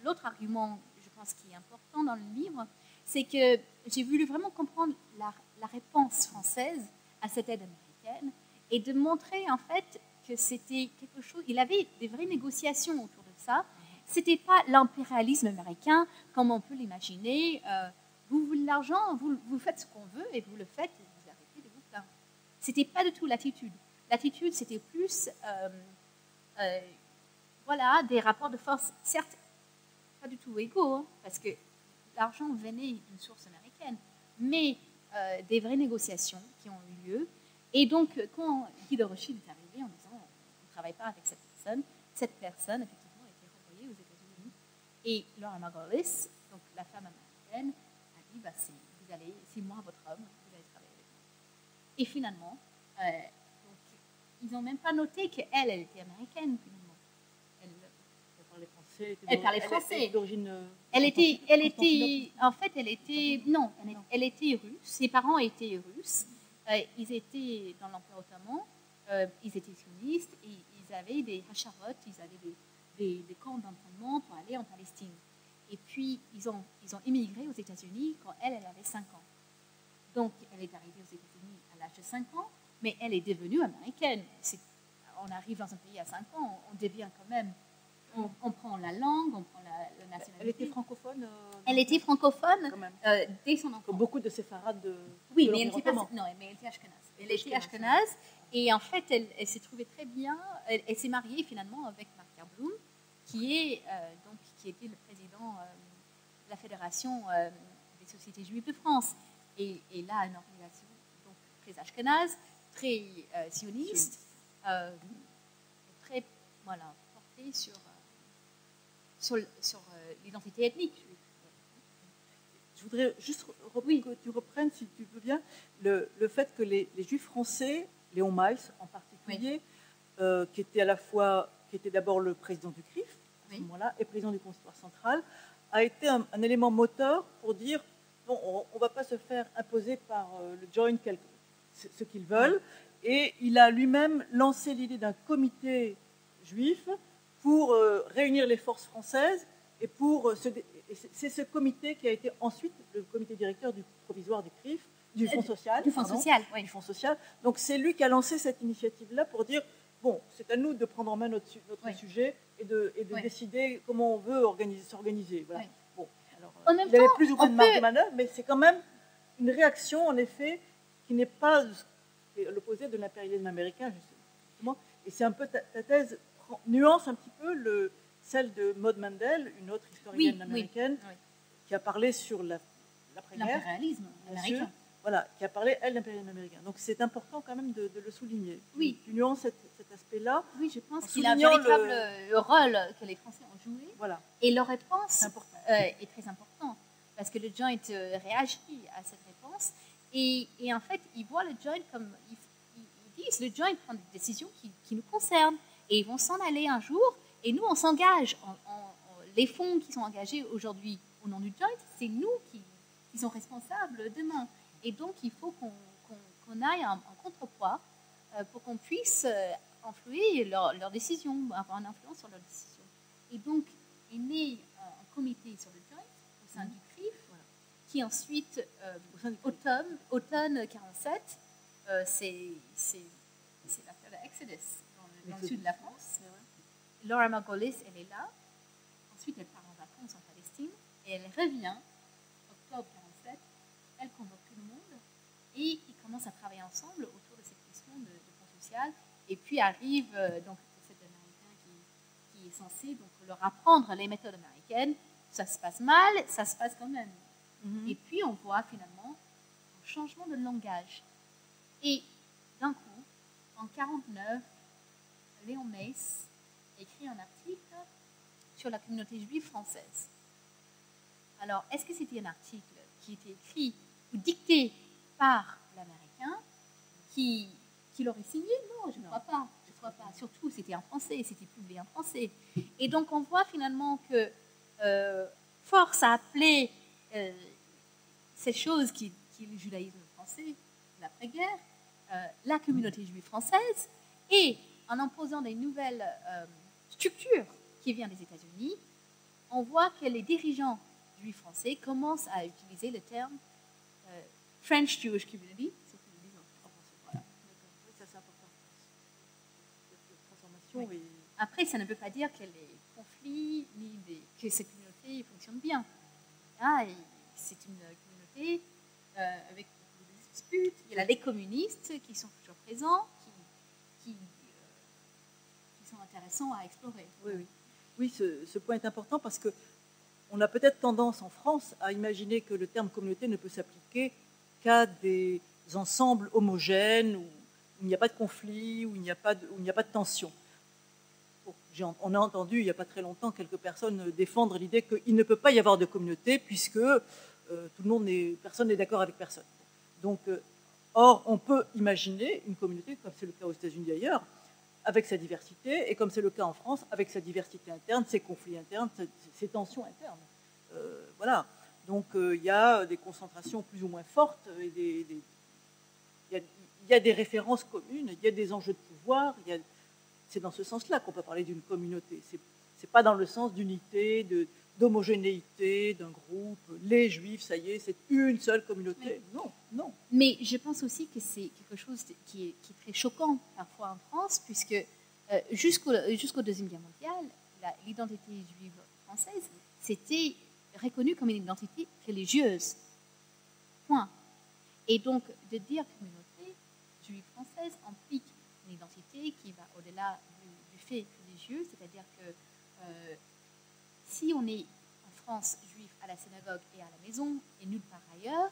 l'autre argument, je pense, qui est important dans le livre, c'est que j'ai voulu vraiment comprendre la réponse française à cette aide américaine et de montrer en fait que c'était quelque chose, il avait des vraies négociations autour de ça. Ce n'était pas l'impérialisme américain comme on peut l'imaginer. Vous voulez l'argent, vous faites ce qu'on veut et vous le faites et vous arrêtez de vous plaindre. Ce n'était pas du tout l'attitude. L'attitude, c'était plus... voilà, des rapports de force, certes, pas du tout égaux, hein, parce que l'argent venait d'une source américaine, mais des vraies négociations qui ont eu lieu. Et donc, quand Guy de Rothschild est arrivé en disant on ne travaille pas avec cette personne, effectivement, a été renvoyée aux États-Unis. Et Laura Margolis, donc la femme américaine, a dit c'est moi votre homme, vous allez travailler avec moi. Et finalement, donc, ils n'ont même pas noté qu'elle était américaine, finalement. Elle parlait français. Elle était russe. Ses parents étaient russes. Ils étaient dans l'Empire ottoman. Ils étaient sionistes et ils avaient des hacharot, ils avaient des camps d'entraînement pour aller en Palestine. Et puis ils ont immigré aux États-Unis quand elle avait 5 ans. Donc elle est arrivée aux États-Unis à l'âge de 5 ans, mais elle est devenue américaine. On arrive dans un pays à 5 ans, on devient quand même. On prend la langue, on prend la nationalité. Elle était francophone Elle était francophone dès son enfance. Comme beaucoup de séfarades oui, mais elle était pas... Non, mais elle était ashkénaze. Elle était ashkénaze, et en fait, elle s'est trouvée très bien. Elle s'est mariée finalement avec Marc Kerblum, qui était le président de la Fédération des sociétés juives de France. Et là, une organisation donc, très ashkénaze, très sioniste, très porté sur l'identité ethnique. Je voudrais juste que tu reprennes, si tu veux bien, le fait que les Juifs français, Léon Miles en particulier, qui était d'abord le président du CRIF à ce moment-là et président du Consistoire central, a été un élément moteur pour dire bon, on ne va pas se faire imposer par le Joint ce qu'ils veulent. Et il a lui-même lancé l'idée d'un comité juif pour réunir les forces françaises et c'est ce comité qui a été ensuite le comité directeur du provisoire du CRIF, du Fonds social. Du Fonds social, oui. Du Fonds social. Donc c'est lui qui a lancé cette initiative-là pour dire bon, c'est à nous de prendre en main notre sujet et de décider comment on veut s'organiser. Voilà. Oui. Bon, alors, il y avait plus ou moins de marge de manœuvre, mais c'est quand même une réaction, en effet, qui n'est pas l'opposé de l'impérialisme américain, justement. Et c'est un peu ta thèse nuance un petit peu celle de Maud Mandel, une autre historienne américaine, qui a parlé sur l'après-guerre. L'impérialisme américain. Voilà, qui a parlé, elle, d'impérialisme américain. Donc c'est important quand même de le souligner. Oui. Tu nuances cet aspect-là. Oui, je pense qu'il a un véritable rôle que les Français ont joué. Voilà. Et leur réponse est très importante. Parce que le Joint réagit à cette réponse. Et en fait, ils voient le Joint comme... Ils disent, le Joint prend des décisions qui nous concernent. Et ils vont s'en aller un jour. Et nous, on s'engage. Les fonds qui sont engagés aujourd'hui au nom du Joint, c'est nous qui sont responsables demain. Et donc, il faut qu'on aille en contrepoids pour qu'on puisse influer leurs décisions, avoir une influence sur leurs décisions. Et donc, est né un comité sur le Joint au sein du CRIF, qui ensuite, automne 47, c'est l'affaire de Exodus dans le sud de la France. Laura Margolis, elle est là. Ensuite, elle part en vacances en Palestine et elle revient, octobre 47, elle convoque tout le monde et ils commencent à travailler ensemble autour de cette question de fonds social. Et puis arrive donc cet Américain qui est censé donc leur apprendre les méthodes américaines. Ça se passe mal, ça se passe quand même. Et puis on voit finalement un changement de langage. Et d'un coup, en 49, Léon Mace écrit un article sur la communauté juive française. Alors, est-ce que c'était un article qui était écrit ou dicté par l'Américain qui l'aurait signé? Non, je ne crois pas. Je crois pas. Surtout, c'était en français, c'était publié en français. Et donc, on voit finalement que force à appeler ces choses qui est le judaïsme français, l'après-guerre, la communauté juive française, et en imposant des nouvelles structures qui viennent des États-Unis, on voit que les dirigeants juifs français commencent à utiliser le terme French Jewish Community. C'est ce que je dis en français. Voilà. Ça, c'est important. Transformation. Oui. Après, ça ne veut pas dire que les conflits ni que cette communauté fonctionne bien. Ah, c'est une communauté avec des disputes. Il y a les communistes qui sont toujours présents, qui sont intéressants à explorer. Oui, ce point est important parce que on a peut-être tendance en France à imaginer que le terme communauté ne peut s'appliquer qu'à des ensembles homogènes où il n'y a pas de conflit, où il n'y a pas de tension. On a entendu il n'y a pas très longtemps quelques personnes défendre l'idée qu'il ne peut pas y avoir de communauté puisque personne n'est d'accord avec personne. Donc, or, on peut imaginer une communauté, comme c'est le cas aux États-Unis d'ailleurs, avec sa diversité, et comme c'est le cas en France, avec sa diversité interne, ses conflits internes, ses tensions internes. Voilà. Donc, il y a des concentrations plus ou moins fortes, il y a des références communes, il y a des enjeux de pouvoir, c'est dans ce sens-là qu'on peut parler d'une communauté. C'est pas dans le sens d'unité, d'homogénéité, d'un groupe. Les Juifs, ça y est, c'est une seule communauté. Non. Mais je pense aussi que c'est quelque chose qui est très choquant parfois en France, puisque jusqu'au Deuxième Guerre mondiale, l'identité juive française, c'était reconnu comme une identité religieuse. Point. Et donc, de dire communauté juive française implique une identité qui va au-delà du fait religieux, c'est-à-dire que si on est en France juif à la synagogue et à la maison et nulle part ailleurs,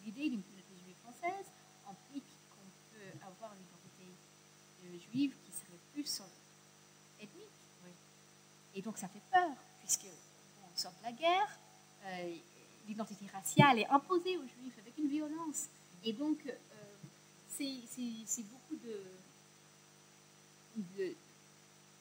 l'idée d'une communauté juive française implique avoir une identité juive qui serait plus ethnique. Oui. Et donc ça fait peur, puisque on sort de la guerre, l'identité raciale est imposée aux juifs avec une violence. Et donc c'est beaucoup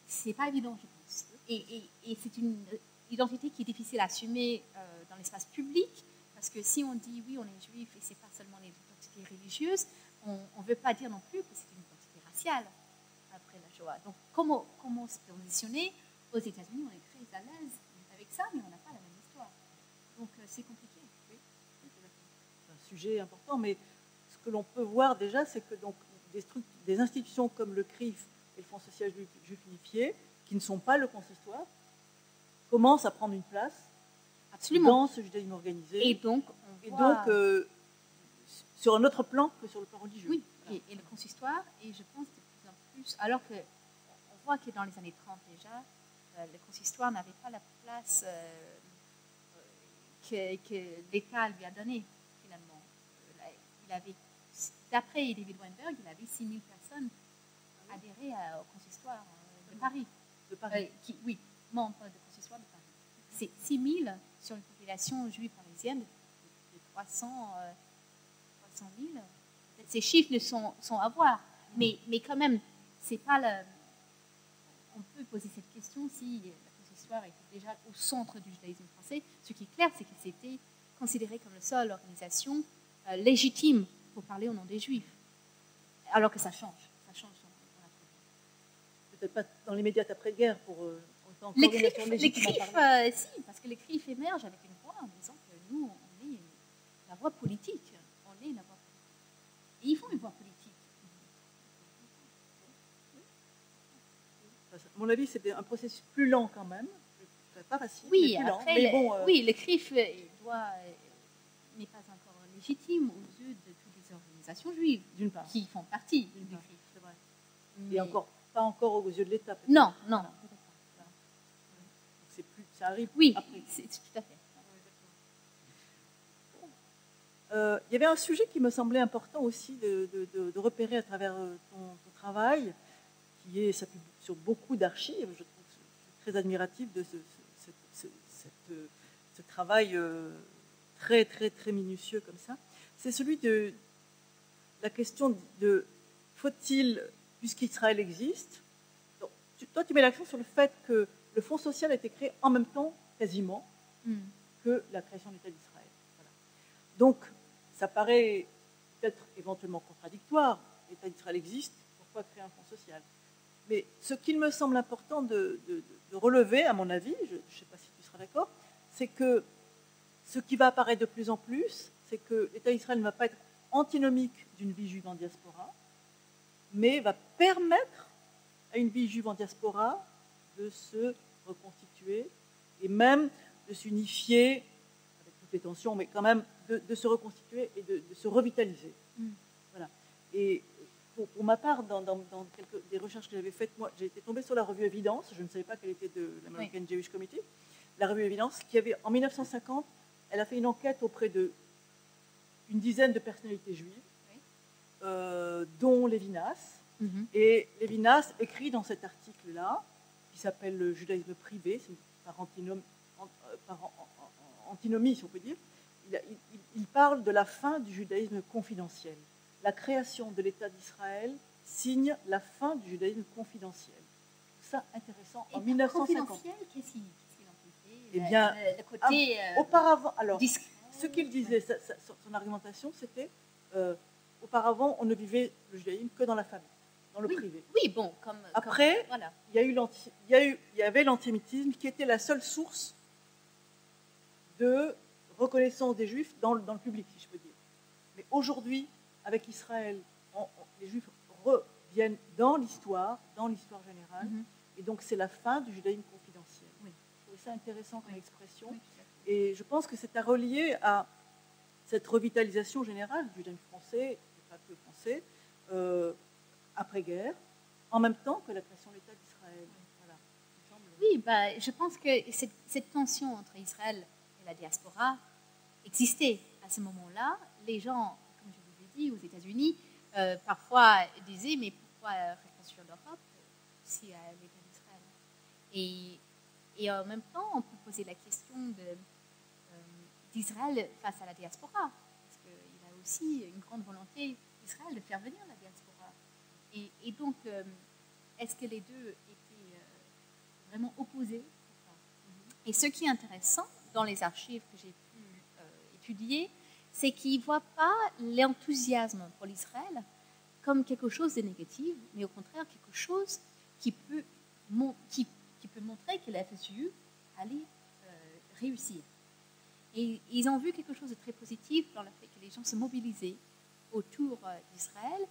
c'est pas évident, je pense. Et c'est une identité qui est difficile à assumer dans l'espace public, parce que si on dit oui, on est juif et c'est pas seulement une identité religieuse, on ne veut pas dire non plus que c'est une identité raciale après la Shoah. Donc comment se positionner? Aux États-Unis, on est très à l'aise avec ça, mais on n'a pas la même histoire. Donc c'est compliqué. Oui. C'est un sujet important, mais ce que l'on peut voir déjà, c'est que donc, des institutions comme le CRIF et le Fonds social juif unifié, qui ne sont pas le consistoire, commencent à prendre une place dans ce judaïsme organisé. Et donc, sur un autre plan que sur le plan religieux. Oui, voilà. Et le consistoire, et je pense de plus en plus, alors qu'on voit que dans les années 30 déjà, le consistoire n'avait pas la place que l'État lui a donnée, finalement. D'après David Weinberg, il avait 6000 personnes adhérées au consistoire de Paris. Oui, membres du consistoire de Paris. C'est 6000 sur une population juive parisienne de 300 000. Ces chiffres sont à voir. Mais quand même, c'est pas on peut poser cette question si le consistoire était déjà au centre du judaïsme français. Ce qui est clair, c'est que c'était considéré comme la seule organisation légitime pour parler au nom des Juifs. Alors que ça change. Ça change dans l'après-guerre. Peut-être pas dans l'immédiat après-guerre pour en tant les qu'organisation légitime. Si, parce que les CRIF émergent avec une voix en disant que nous, on est la voix politique. On est la voix politique. Et ils font une voix politique. À mon avis, c'était un processus plus lent quand même. Pas facile, oui, mais plus après, lent. Mais bon, oui, le CRIF n'est pas encore légitime aux yeux de toutes les organisations juives d'une part, qui font partie du CRIF. C'est vrai. Mais pas encore aux yeux de l'État. Peut-être. Non. Voilà. C'est plus, ça arrive après. C'est tout à fait. Il y avait un sujet qui me semblait important aussi de repérer à travers ton travail, qui s'appuie sur beaucoup d'archives. Je trouve très admiratif de ce travail très, très, très minutieux comme ça. C'est celui de la question de faut-il, puisqu'Israël existe, donc, toi tu mets l'accent sur le fait que le Fonds social a été créé en même temps, quasiment, que la création de l'État d'Israël. Voilà. Donc, ça paraît peut-être éventuellement contradictoire. L'État d'Israël existe, pourquoi créer un fonds social? Mais ce qu'il me semble important de relever, à mon avis, je ne sais pas si tu seras d'accord, c'est que ce qui va apparaître de plus en plus, c'est que l'État d'Israël ne va pas être antinomique d'une vie juive en diaspora, mais va permettre à une vie juive en diaspora de se reconstituer et même de s'unifier, avec toutes les tensions, mais quand même de se reconstituer et de se revitaliser. Voilà. Et pour ma part, dans des recherches que j'avais faites, moi, j'ai été tombée sur la revue Évidence, je ne savais pas qu'elle était de l'American Jewish Committee, la revue Évidence, qui avait, en 1950, elle a fait une enquête auprès d'une dizaine de personnalités juives, dont Lévinas. Et Lévinas écrit dans cet article-là, qui s'appelle le judaïsme privé, c'est par antinomie, si on peut dire, il parle de la fin du judaïsme confidentiel. La création de l'État d'Israël signe la fin du judaïsme confidentiel. Ça, intéressant, en 1950. Confidentiel, qu'est-ce qu'il impliquait? Eh bien, le côté auparavant, alors, discret. Ce qu'il disait, son argumentation, c'était auparavant, on ne vivait le judaïsme que dans la famille, dans le privé. Oui, bon, après, voilà. il y avait l'antisémitisme qui était la seule source de reconnaissance des Juifs dans le public, si je peux dire. Mais aujourd'hui, avec Israël, les Juifs reviennent dans l'histoire générale, et donc c'est la fin du judaïsme confidentiel. Oui. Je trouvais ça intéressant comme expression, et je pense que c'est à relier à cette revitalisation générale du judaïsme français, et pas que français, après-guerre, en même temps que la création de l'État d'Israël. Voilà. Oui, je pense que cette tension entre Israël et la diaspora existait à ce moment-là. Les gens, comme je vous ai dit, aux États-Unis, parfois disaient, mais pourquoi reconstruire l'Europe si l'État d'Israël? Et en même temps, on peut poser la question d'Israël face à la diaspora, parce qu'il a aussi une grande volonté d'Israël de faire venir la diaspora. Et donc, est-ce que les deux étaient vraiment opposés? Et ce qui est intéressant dans les archives que j'ai pu étudier, c'est qu'ils ne voient pas l'enthousiasme pour l'Israël comme quelque chose de négatif, mais au contraire quelque chose qui peut montrer que la FSU allait réussir. Et ils ont vu quelque chose de très positif dans le fait que les gens se mobilisaient autour d'Israël.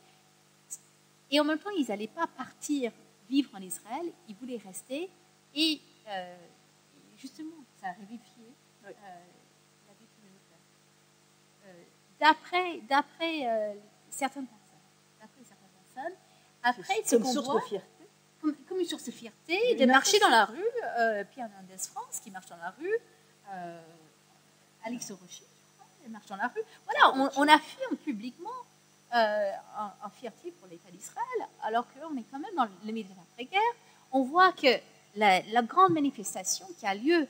Et en même temps, ils n'allaient pas partir vivre en Israël, ils voulaient rester. Et justement, ça a revivifié la vie communautaire. D'après certaines personnes, après ce qu'on voit, comme une source de fierté, de marcher dans la rue, Pierre Mendès France qui marche dans la rue, Alix Rocher, elle marche dans la rue. Voilà, on affirme publiquement en fierté pour l'État d'Israël, alors qu'on est quand même dans le milieu d'après-guerre. On voit que la grande manifestation qui a lieu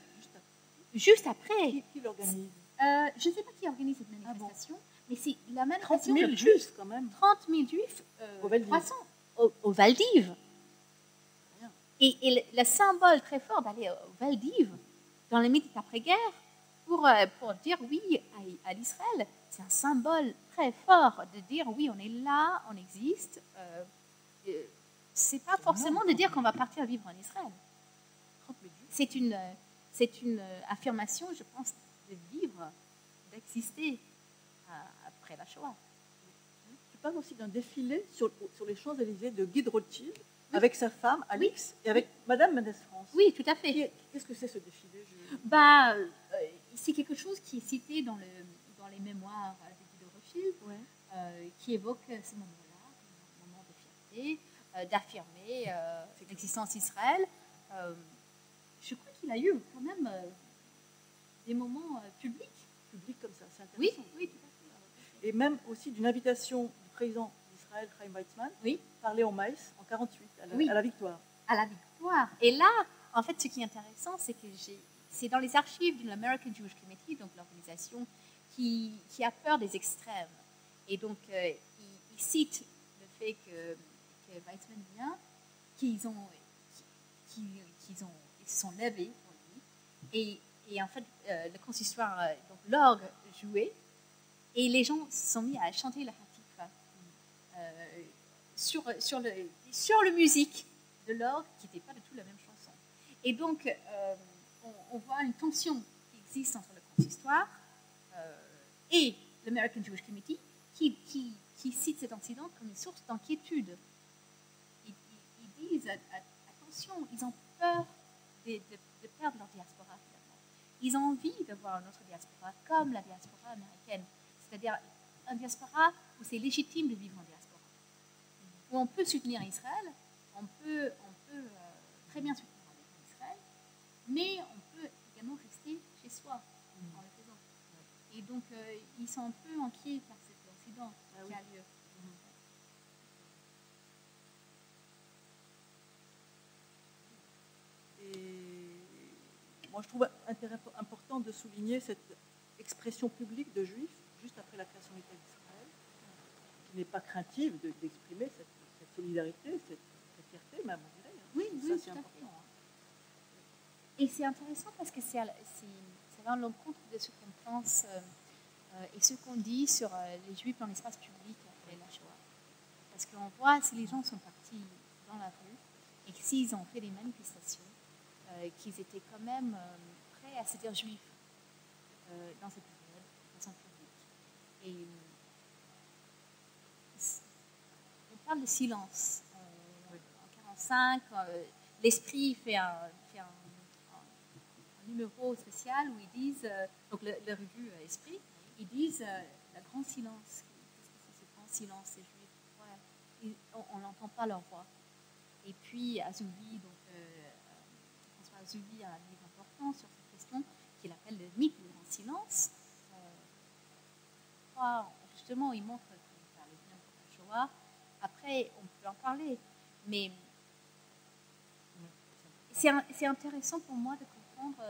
juste après. Qui l'organise? Je ne sais pas qui organise cette manifestation, mais c'est la manifestation 30 000 juifs quand même. 30 000 juifs, au Val-d'Iv. 300 au Val-d'Iv. Et le symbole très fort d'aller au Val-d'Iv, dans les milieu d'après-guerre, pour dire oui à l'Israël, c'est un symbole très fort de dire oui, on est là, on existe. C'est pas forcément de dire qu'on va partir vivre en Israël. C'est une affirmation, je pense, de vivre, d'exister après la Shoah. Tu parles aussi d'un défilé sur les Champs-Élysées de Guy de Rothschild, avec sa femme, Alix, et avec Madame Mendès France. Oui, tout à fait. Qu'est-ce que c'est ce défilé? C'est quelque chose qui est cité dans les mémoires de Guy de Rothschild, qui évoque ce moment-là, un moment de fierté, d'affirmer l'existence d'Israël. Je crois qu'il a eu quand même des moments publics comme ça, c'est intéressant. Oui, tout à fait. Et même aussi d'une invitation du président d'Israël, Chaim Weizmann, par Léon Maïs en 1948, à la victoire. À la victoire. Et là, en fait, ce qui est intéressant, c'est que c'est dans les archives de l'American Jewish Committee, donc l'organisation qui a peur des extrêmes. Et donc, il cite le fait que Weizmann vient, qu'ils se sont levés pour lui. Et en fait, le consistoire, donc l'orgue jouait, et les gens se sont mis à chanter la Hatikva sur le musique de l'orgue, qui n'était pas du tout la même chanson. Et donc, on voit une tension qui existe entre le consistoire et l'American Jewish Committee, qui cite cet incident comme une source d'inquiétude. Ils disent, attention, ils ont peur de perdre leur diaspora, finalement. Ils ont envie de voir une autre diaspora, comme la diaspora américaine. C'est-à-dire une diaspora où c'est légitime de vivre en diaspora. Où on peut soutenir Israël, on peut très bien soutenir Israël, mais on peut également rester chez soi en le faisant. Et donc, ils sont un peu inquiets par cet incident qui a lieu. Moi, je trouve important de souligner cette expression publique de juifs juste après la création de l'État d'Israël, qui n'est pas craintive d'exprimer cette solidarité, cette fierté, même, on dirait. Oui, ça, c'est important. Et c'est intéressant parce que ça va à l'encontre de ce qu'on pense et ce qu'on dit sur les juifs dans l'espace public après la Shoah. Parce qu'on voit, si les gens sont partis dans la rue et que s'ils ont fait des manifestations, qu'ils étaient quand même prêts à se dire juifs dans cette période, de façon publique. Et on parle de silence. En 1945, l'Esprit fait un numéro spécial où ils disent, donc la revue Esprit, ils disent le grand silence. Qu'est-ce que c'est ce grand silence des juifs? On n'entend pas leur voix. Et puis Azouvi, donc François Azouvi a un livre important sur cette question qu'il appelle le mythe du grand silence. Justement, il montre que ça allait bien pour la Shoah. Après, on peut en parler. Mais c'est intéressant pour moi de comprendre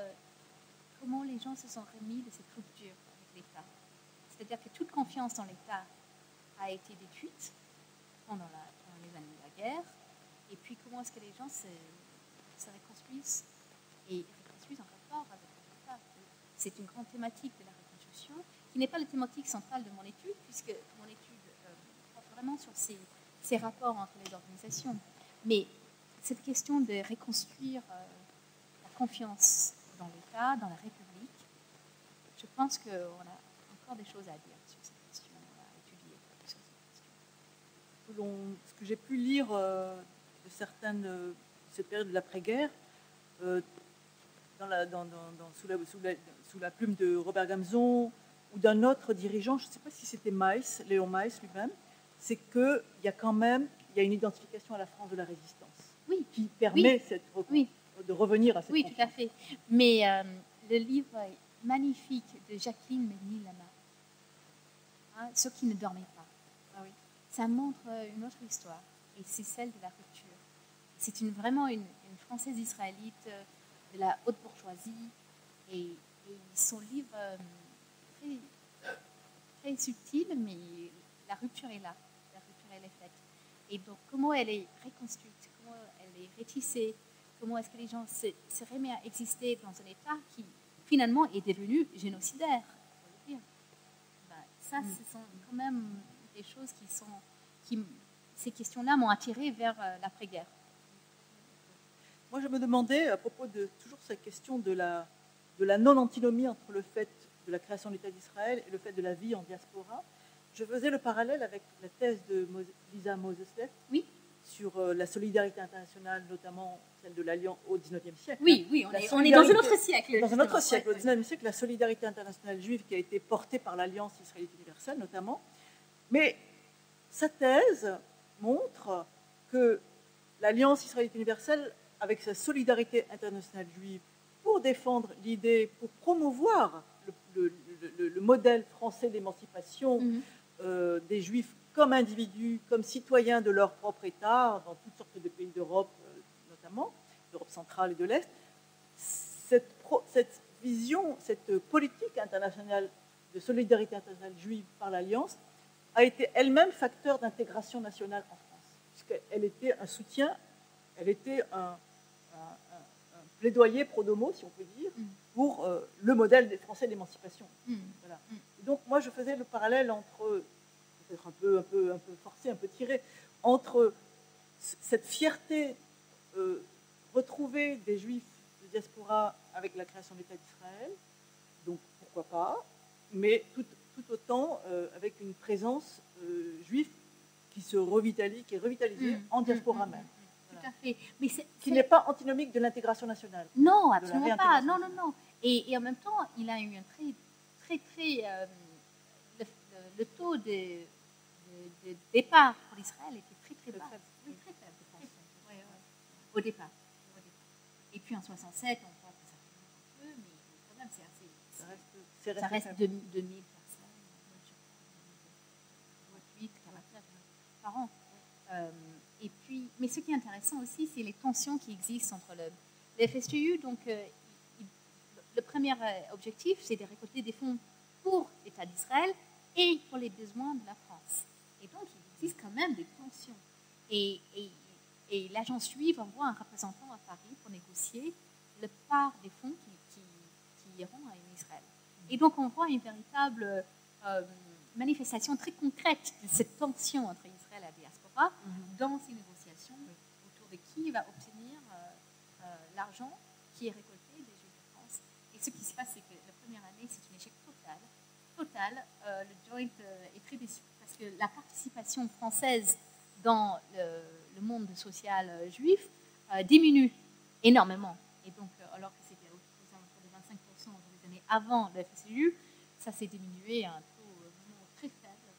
comment les gens se sont remis de cette rupture avec l'État. C'est-à-dire que toute confiance dans l'État a été détruite pendant les années de la guerre. Et puis, comment est-ce que les gens se reconstruisent et reconstruisent en rapport avec l'État. C'est une grande thématique de la reconstruction, qui n'est pas la thématique centrale de mon étude, puisque mon étude porte vraiment sur ces rapports entre les organisations. Mais cette question de reconstruire la confiance dans l'État, dans la République, je pense qu'on a encore des choses à dire sur cette question, à étudier sur cette question. Ce que j'ai pu lire de cette période de l'après-guerre, sous la plume de Robert Gamzon ou d'un autre dirigeant, je ne sais pas si c'était Léon Maes lui-même, c'est qu'il y a quand même une identification à la France de la résistance, qui permet de revenir à cette confiance. Tout à fait. Mais le livre magnifique de Jacqueline Ménil-Lama, Ceux qui ne dormaient pas, ça montre une autre histoire, et c'est celle de la rupture. C'est vraiment une Française israélite de la haute bourgeoisie, et son livre très, très subtil, mais la rupture est là, la rupture elle est faite. Et donc comment elle est reconstruite, comment elle est rétissée, comment est-ce que les gens se remettent à exister dans un État qui finalement est devenu génocidaire, faut le dire. Ça, ce sont quand même des choses ces questions-là m'ont attiré vers l'après-guerre. Moi, je me demandais, à propos de toujours cette question de la non-antinomie entre le fait de la création de l'État d'Israël et le fait de la vie en diaspora, je faisais le parallèle avec la thèse de Lisa Moseslet sur la solidarité internationale, notamment celle de l'Alliance au XIXe siècle. Oui, on est dans un autre siècle. Dans un autre siècle, au XIXe siècle, la solidarité internationale juive qui a été portée par l'Alliance israélite universelle, notamment. Mais sa thèse montre que l'Alliance israélite universelle, avec sa solidarité internationale juive, pour défendre l'idée, pour promouvoir le modèle français d'émancipation des Juifs comme individus, comme citoyens de leur propre État, dans toutes sortes de pays d'Europe, notamment, d'Europe centrale et de l'Est, cette vision, cette politique internationale de solidarité internationale juive par l'Alliance a été elle-même facteur d'intégration nationale en France, puisqu'elle était un soutien, elle était un plaidoyer pro domo, si on peut dire, pour le modèle des Français d'émancipation. Voilà. Et donc, moi, je faisais le parallèle entre, peut-être un peu forcé, un peu tiré, entre cette fierté retrouvée des Juifs de diaspora avec la création de l'État d'Israël, donc pourquoi pas, mais tout autant avec une présence juive qui se revitalise, qui est revitalisée en diaspora même. Tout à fait. Mais qui n'est pas antinomique de l'intégration nationale. Non, absolument pas. Non. Et en même temps, il a eu un très le taux de départ pour l'Israël était très bas. Oui, très faible. Au départ. Et puis en 67, on voit que ça fait un peu, mais quand même, c'est assez. Ça reste 2000 personnes, 8 caractères par an. Et puis, mais ce qui est intéressant aussi, c'est les tensions qui existent entre le FSJU. Donc, le premier objectif, c'est de récolter des fonds pour l'État d'Israël et pour les besoins de la France. Et donc, il existe quand même des tensions. Et l'agence juive envoie un représentant à Paris pour négocier le part des fonds qui iront à Israël. Et donc, on voit une véritable manifestation très concrète de cette tension entre Israël et la diaspora dans ces négociations autour de qui va obtenir l'argent qui est récolté des Juifs de France. Et ce qui se passe, c'est que la première année, c'est un échec total. Le joint est très déçu parce que la participation française dans le monde social juif diminue énormément. Et donc, alors que c'était aux alentours de 25% dans les années avant le FSJU, ça s'est diminué à un taux vraiment très faible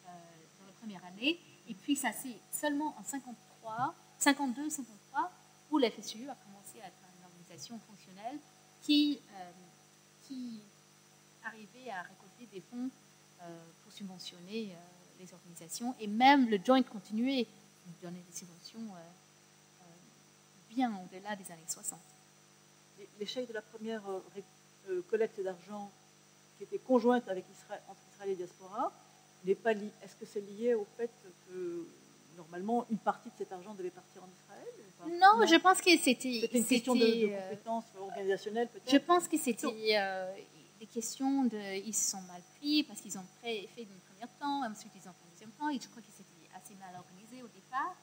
dans la première année. Et puis, ça c'est seulement en 52-53 où le FSJU a commencé à être une organisation fonctionnelle qui arrivait à récolter des fonds pour subventionner les organisations, et même le Joint continuait de donner des subventions bien au-delà des années 60. L'échec de la première collecte d'argent qui était conjointe avec entre Israël et diaspora n'est pas lié. Est-ce que c'est lié au fait que normalement une partie de cet argent devait partir en Israël? Non, je pense que c'était une question de compétences organisationnelles peut-être. Je pense que c'était des questions ils se sont mal pris parce qu'ils ont fait d'un premier temps, ensuite ils ont fait un deuxième temps, et je crois que c'était assez mal organisé au départ.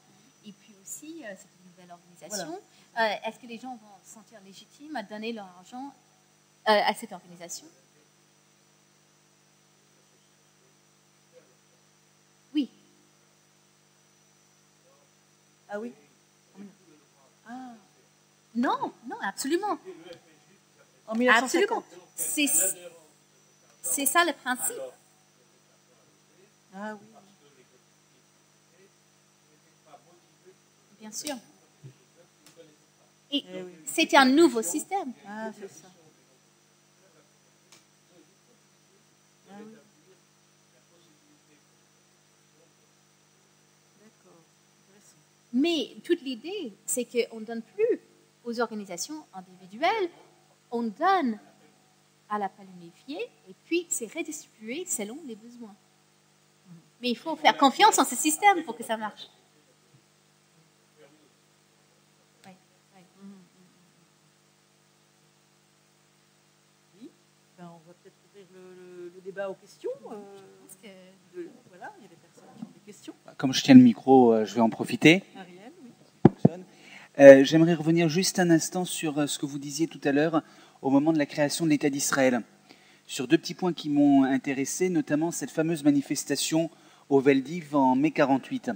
Et puis aussi, c'est une nouvelle organisation. Voilà. Est-ce que les gens vont se sentir légitimes à donner leur argent à cette organisation? Oui. Ah oui? Ah. Non, absolument. En 1950. Absolument. C'est ça le principe. Ah oui. Bien sûr. Et c'était un nouveau système. Ah, c'est ça. Ah oui. D'accord. Intéressant. Mais toute l'idée, c'est qu'on ne donne plus aux organisations individuelles, on donne à l'appel unifié, et puis c'est redistribué selon les besoins. Mais il faut faire confiance en ce système pour que ça marche. On va peut-être ouvrir le débat aux questions. Voilà, il y a des personnes qui ont des questions. Comme je tiens le micro, je vais en profiter. Ariel, oui. J'aimerais revenir juste un instant sur ce que vous disiez tout à l'heure au moment de la création de l'État d'Israël. Sur deux petits points qui m'ont intéressé, notamment cette fameuse manifestation au Veldiv en mai 48.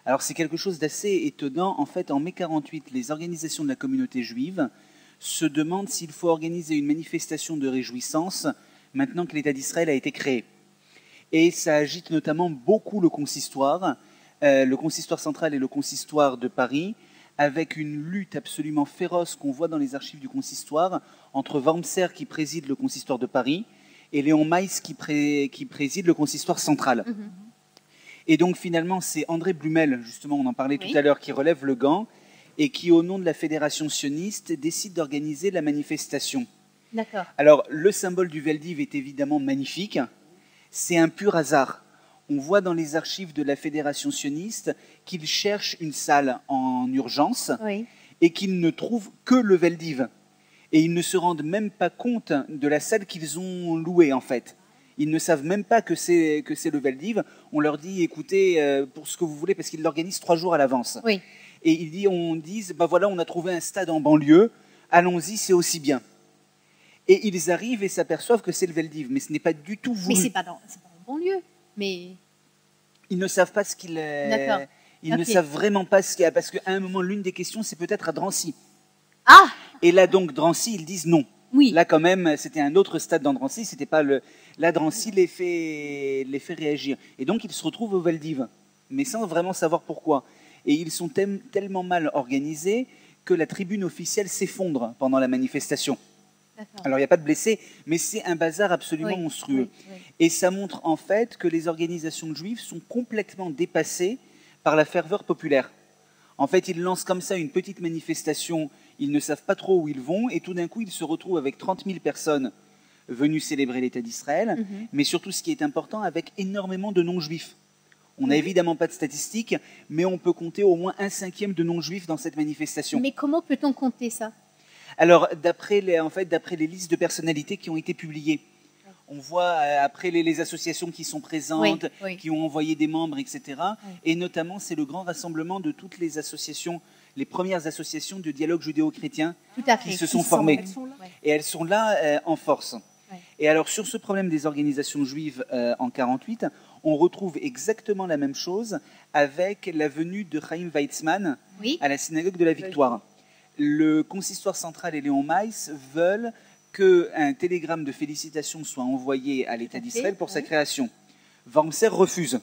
Alors c'est quelque chose d'assez étonnant. En fait, en mai 48, les organisations de la communauté juive se demandent s'il faut organiser une manifestation de réjouissance maintenant que l'État d'Israël a été créé. Et ça agite notamment beaucoup le consistoire central et le consistoire de Paris, avec une lutte absolument féroce qu'on voit dans les archives du consistoire entre Wormser qui préside le consistoire de Paris et Léon Maïs qui préside le consistoire central. Mm-hmm. Et donc finalement c'est André Blumel, justement on en parlait tout à l'heure, qui relève le gant et qui, au nom de la fédération sioniste, décide d'organiser la manifestation. D'accord. Alors, le symbole du Veldiv est évidemment magnifique. C'est un pur hasard. On voit dans les archives de la fédération sioniste qu'ils cherchent une salle en urgence et qu'ils ne trouvent que le Veldiv. Et ils ne se rendent même pas compte de la salle qu'ils ont louée, en fait. Ils ne savent même pas que c'est le Veldiv. On leur dit, écoutez, pour ce que vous voulez, parce qu'ils l'organisent 3 jours à l'avance. Oui. Et on dit, voilà, on a trouvé un stade en banlieue, allons-y, c'est aussi bien. Et ils arrivent et s'aperçoivent que c'est le Veldiv, mais ce n'est pas du tout voulu. Mais c'est pas en banlieue, mais... Ils ne savent pas ce qu'il est... D'accord. Ils ne savent vraiment pas ce qu'il y a, parce qu'à un moment, l'une des questions, c'est peut-être à Drancy. Ah! Et là, donc, Drancy, ils disent non. Oui. Là, quand même, c'était un autre stade dans Drancy, c'était pas le... Là, Drancy les fait réagir. Et donc, ils se retrouvent au Veldiv, mais sans vraiment savoir pourquoi. Et ils sont tellement mal organisés que la tribune officielle s'effondre pendant la manifestation. Alors, il n'y a pas de blessés, mais c'est un bazar absolument monstrueux. Oui. Et ça montre en fait que les organisations juives sont complètement dépassées par la ferveur populaire. En fait, ils lancent comme ça une petite manifestation, ils ne savent pas trop où ils vont, et tout d'un coup, ils se retrouvent avec 30 000 personnes venues célébrer l'État d'Israël, mais surtout, ce qui est important, avec énormément de non-juifs. On n'a évidemment pas de statistiques, mais on peut compter au moins 1/5 de non-juifs dans cette manifestation. Mais comment peut-on compter ça? Alors, d'après les listes de personnalités qui ont été publiées, on voit après les associations qui sont présentes, qui ont envoyé des membres, etc. Et notamment, c'est le grand rassemblement de toutes les associations, les premières associations de dialogue judéo-chrétien qui se sont formées. Et elles sont là en force. Et alors, sur ce problème des organisations juives en 1948, on retrouve exactement la même chose avec la venue de Chaim Weizmann à la synagogue de la Victoire. Le consistoire central et Léon Maïs veulent qu'un télégramme de félicitations soit envoyé à l'État d'Israël pour sa création. Wormser refuse.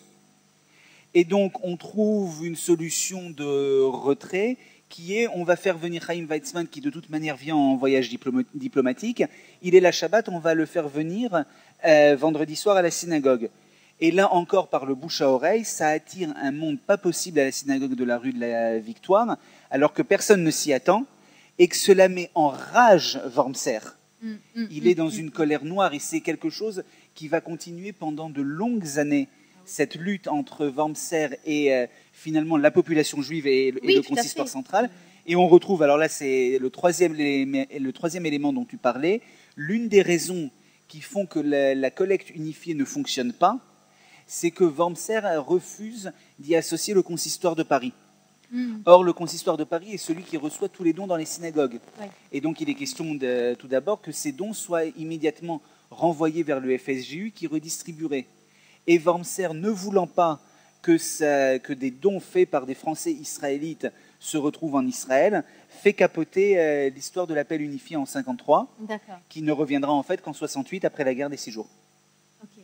Et donc, on trouve une solution de retrait qui est, on va faire venir Chaim Weizmann, qui de toute manière vient en voyage diplomatique. Il est la Shabbat, on va le faire venir vendredi soir à la synagogue. Et là encore, par le bouche à oreille, ça attire un monde pas possible à la synagogue de la rue de la Victoire, alors que personne ne s'y attend, et que cela met en rage Wormser. Il est dans une colère noire, et c'est quelque chose qui va continuer pendant de longues années, cette lutte entre Wormser et finalement la population juive et le consistoire central. Et on retrouve, alors là c'est le troisième élément dont tu parlais, l'une des raisons qui font que la collecte unifiée ne fonctionne pas, c'est que Wormser refuse d'y associer le consistoire de Paris. Or, le consistoire de Paris est celui qui reçoit tous les dons dans les synagogues. Ouais. Et donc, il est question tout d'abord que ces dons soient immédiatement renvoyés vers le FSJU qui redistribuerait. Et Wormser, ne voulant pas que des dons faits par des Français israélites se retrouvent en Israël, fait capoter l'histoire de l'appel unifié en 1953, qui ne reviendra en fait qu'en 1968, après la guerre des 6 jours. Okay.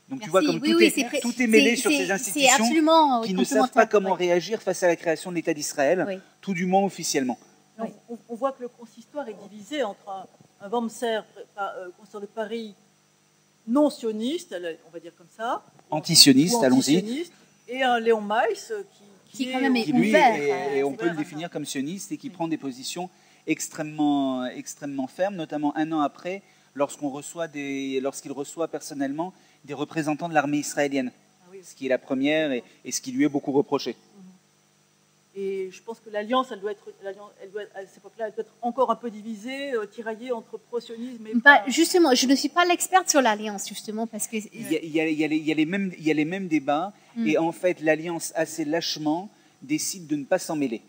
Donc tu vois comme tout est mêlé sur ces institutions qui ne savent pas comment réagir face à la création de l'État d'Israël, tout du moins officiellement. Donc, on voit que le consistoire est divisé entre un Wormser, consistoire de Paris, non sioniste, on va dire comme ça, antisioniste, allons-y, et un Léon Maïs qui quand même est lui, ouvert. Et on peut le définir comme sioniste et qui prend des positions extrêmement fermes, notamment un an après, lorsqu'il reçoit personnellement des représentants de l'armée israélienne, ce qui est la première et ce qui lui est beaucoup reproché. Et je pense que l'alliance, à cette époque-là, elle doit être encore un peu divisée, tiraillée entre pro-sionisme et... Justement, je ne suis pas l'experte sur l'alliance, justement, parce que... Il y a les mêmes débats, et en fait, l'alliance, assez lâchement, décide de ne pas s'en mêler.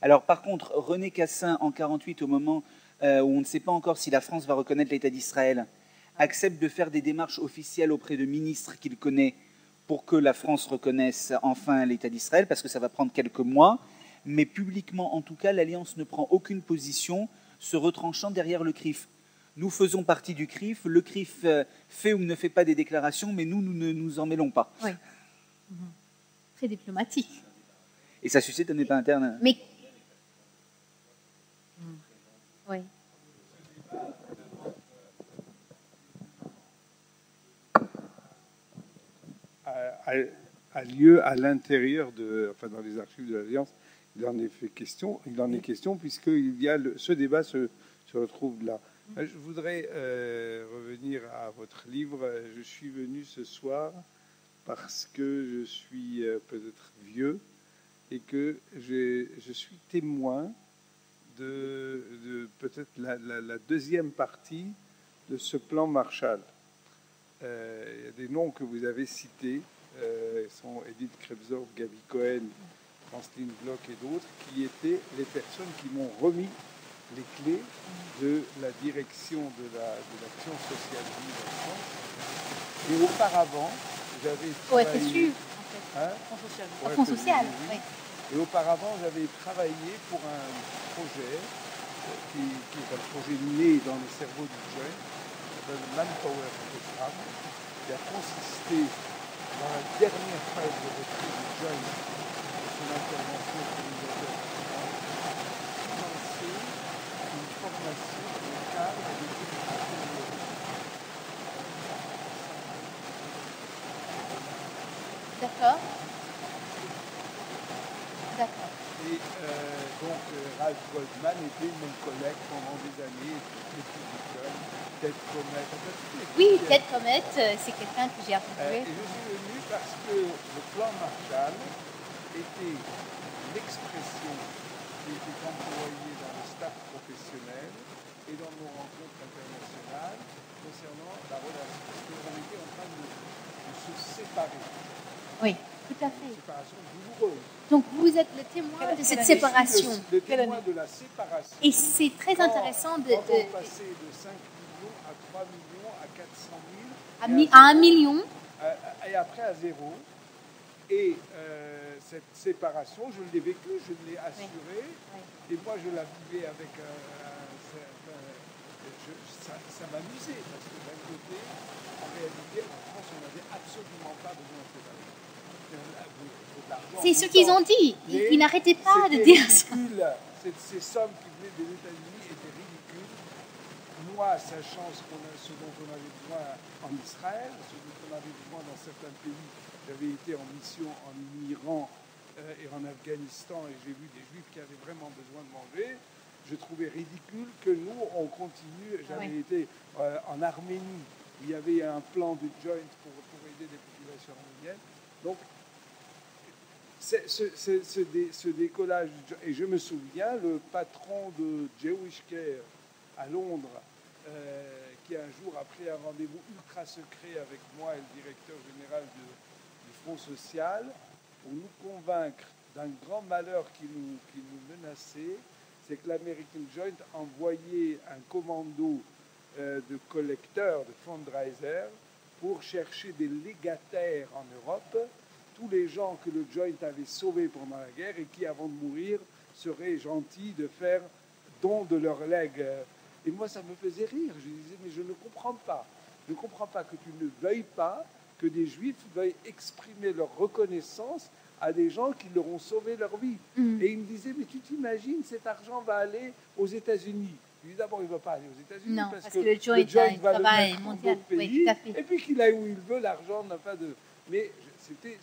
Alors, par contre, René Cassin, en 1948, au moment où on ne sait pas encore si la France va reconnaître l'État d'Israël, accepte de faire des démarches officielles auprès de ministres qu'il connaît, pour que la France reconnaisse enfin l'État d'Israël, parce que ça va prendre quelques mois, mais publiquement, en tout cas, l'Alliance ne prend aucune position, se retranchant derrière le CRIF. Nous faisons partie du CRIF, le CRIF fait ou ne fait pas des déclarations, mais nous ne nous en mêlons pas. Oui. Très diplomatique. Et ça suscite un débat interne. Mais... Oui. A lieu à l'intérieur dans les archives de l'Alliance, il en est question, puisque ce débat se retrouve là. Je voudrais revenir à votre livre. Je suis venu ce soir parce que je suis peut-être vieux et que je suis témoin de peut-être la deuxième partie de ce plan Marshall. Il y a des noms que vous avez cités, sont Edith Krebsdorf, Gaby Cohen, Franceline Bloch et d'autres, qui étaient les personnes qui m'ont remis les clés de la direction de l'action sociale vive en France. Et auparavant, j'avais travaillé... Fonds social, oui. Et auparavant, j'avais travaillé pour un projet qui est un projet né dans le cerveau du jeune, le Manpower Programme, qui a consisté dans la dernière phase de reprise du jeune de son intervention organisateur financer une formation pour le cadre de l'éducation. D'accord. Et donc Ralph Goldman était mon collègue pendant des années, Ted Comet. Oui, Ted Comet, c'est quelqu'un que j'ai interviewé. Et je suis venu parce que le plan Marshall était l'expression qui était employée dans le staff professionnel et dans nos rencontres internationales concernant la relation. Parce qu'on était en train de se séparer. Oui, tout à fait. Une séparation douloureuse. Donc vous êtes le témoin de cette séparation. Le témoin de la séparation. Et c'est très intéressant de... Quand on passait de 5 millions à 3 millions à 400 000. À 1 million. Et après à 0. Et cette séparation, je l'ai vécue, je l'ai assurée. Oui. Et moi, je la vivais avec... ça m'amusait, parce que d'un côté, en réalité, en France, on n'avait absolument pas besoin de séparer. C'est ce qu'ils ont dit. Ils n'arrêtaient pas de dire ça. Ces sommes qui venaient des États-Unis étaient ridicules. moi, sachant ce dont on avait besoin en Israël, ce dont on avait besoin dans certains pays, j'avais été en mission en Iran et en Afghanistan et j'ai vu des juifs qui avaient vraiment besoin de manger. Je trouvais ridicule que nous, on continue. J'avais été en Arménie, où il y avait un plan de joint pour aider les populations arméniennes. Donc, ce décollage, et je me souviens, le patron de Jewish Care à Londres, qui un jour a pris un rendez-vous ultra secret avec moi et le directeur général du Front Social, pour nous convaincre d'un grand malheur qui nous menaçait, c'est que l'American Joint envoyait un commando de collecteurs, de fundraisers, pour chercher des légataires en Europe, tous les gens que le Joint avait sauvés pendant la guerre et qui, avant de mourir, seraient gentils de faire don de leurs legs. Et moi, ça me faisait rire. Je disais, mais je ne comprends pas. Je ne comprends pas que tu ne veuilles pas que des Juifs veuillent exprimer leur reconnaissance à des gens qui leur ont sauvé leur vie. Et il me disait, mais tu t'imagines, cet argent va aller aux États-Unis. D'abord, il ne va pas aller aux États-Unis parce que le Joint va le mettre dans d'autres pays. Oui, et puis qu'il aille où il veut, l'argent n'a pas de... Mais c'était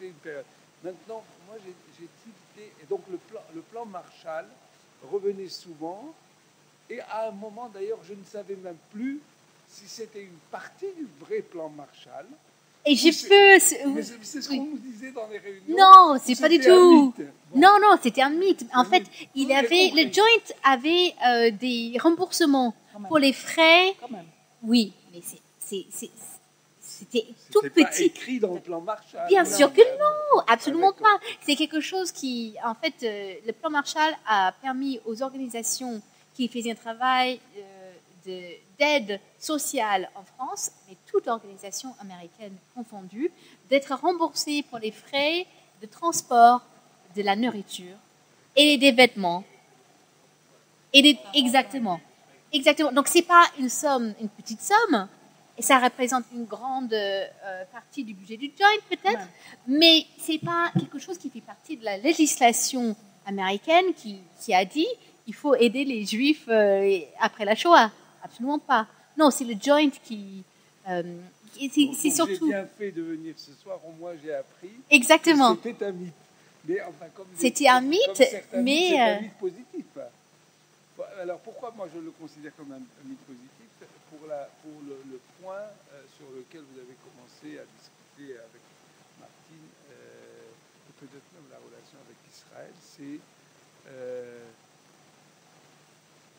une période. Maintenant, moi, j'ai tilté. Et donc, le plan Marshall revenait souvent. Et à un moment, d'ailleurs, je ne savais même plus si c'était une partie du vrai plan Marshall. Et j'ai peu... Mais c'est ce qu'on nous disait dans les réunions. Non, c'est pas du tout. Bon. Non, c'était un mythe. En fait, le Joint avait des remboursements pour les frais. Oui, mais c'était tout petit. Pas écrit dans le plan Marshall. Bien sûr que non, absolument pas. C'est quelque chose qui, en fait, le plan Marshall a permis aux organisations qui faisaient un travail d'aide sociale en France, mais toute organisation américaine confondue, d'être remboursée pour les frais de transport, de la nourriture et des vêtements. Exactement. Donc, ce n'est pas une petite somme, et ça représente une grande partie du budget du Joint, peut-être, mais ce n'est pas quelque chose qui fait partie de la législation américaine qui a dit il faut aider les Juifs après la Shoah. Absolument pas. Non, c'est le Joint qui... c'est surtout... J'ai bien fait de venir ce soir, au moins j'ai appris. Exactement. C'était un mythe. Mais enfin, c'était un mythe, mais... C'est un mythe positif. Alors pourquoi moi je le considère comme un mythe positif? Pour le point sur lequel vous avez commencé à discuter avec Martine, et peut-être même la relation avec Israël, c'est...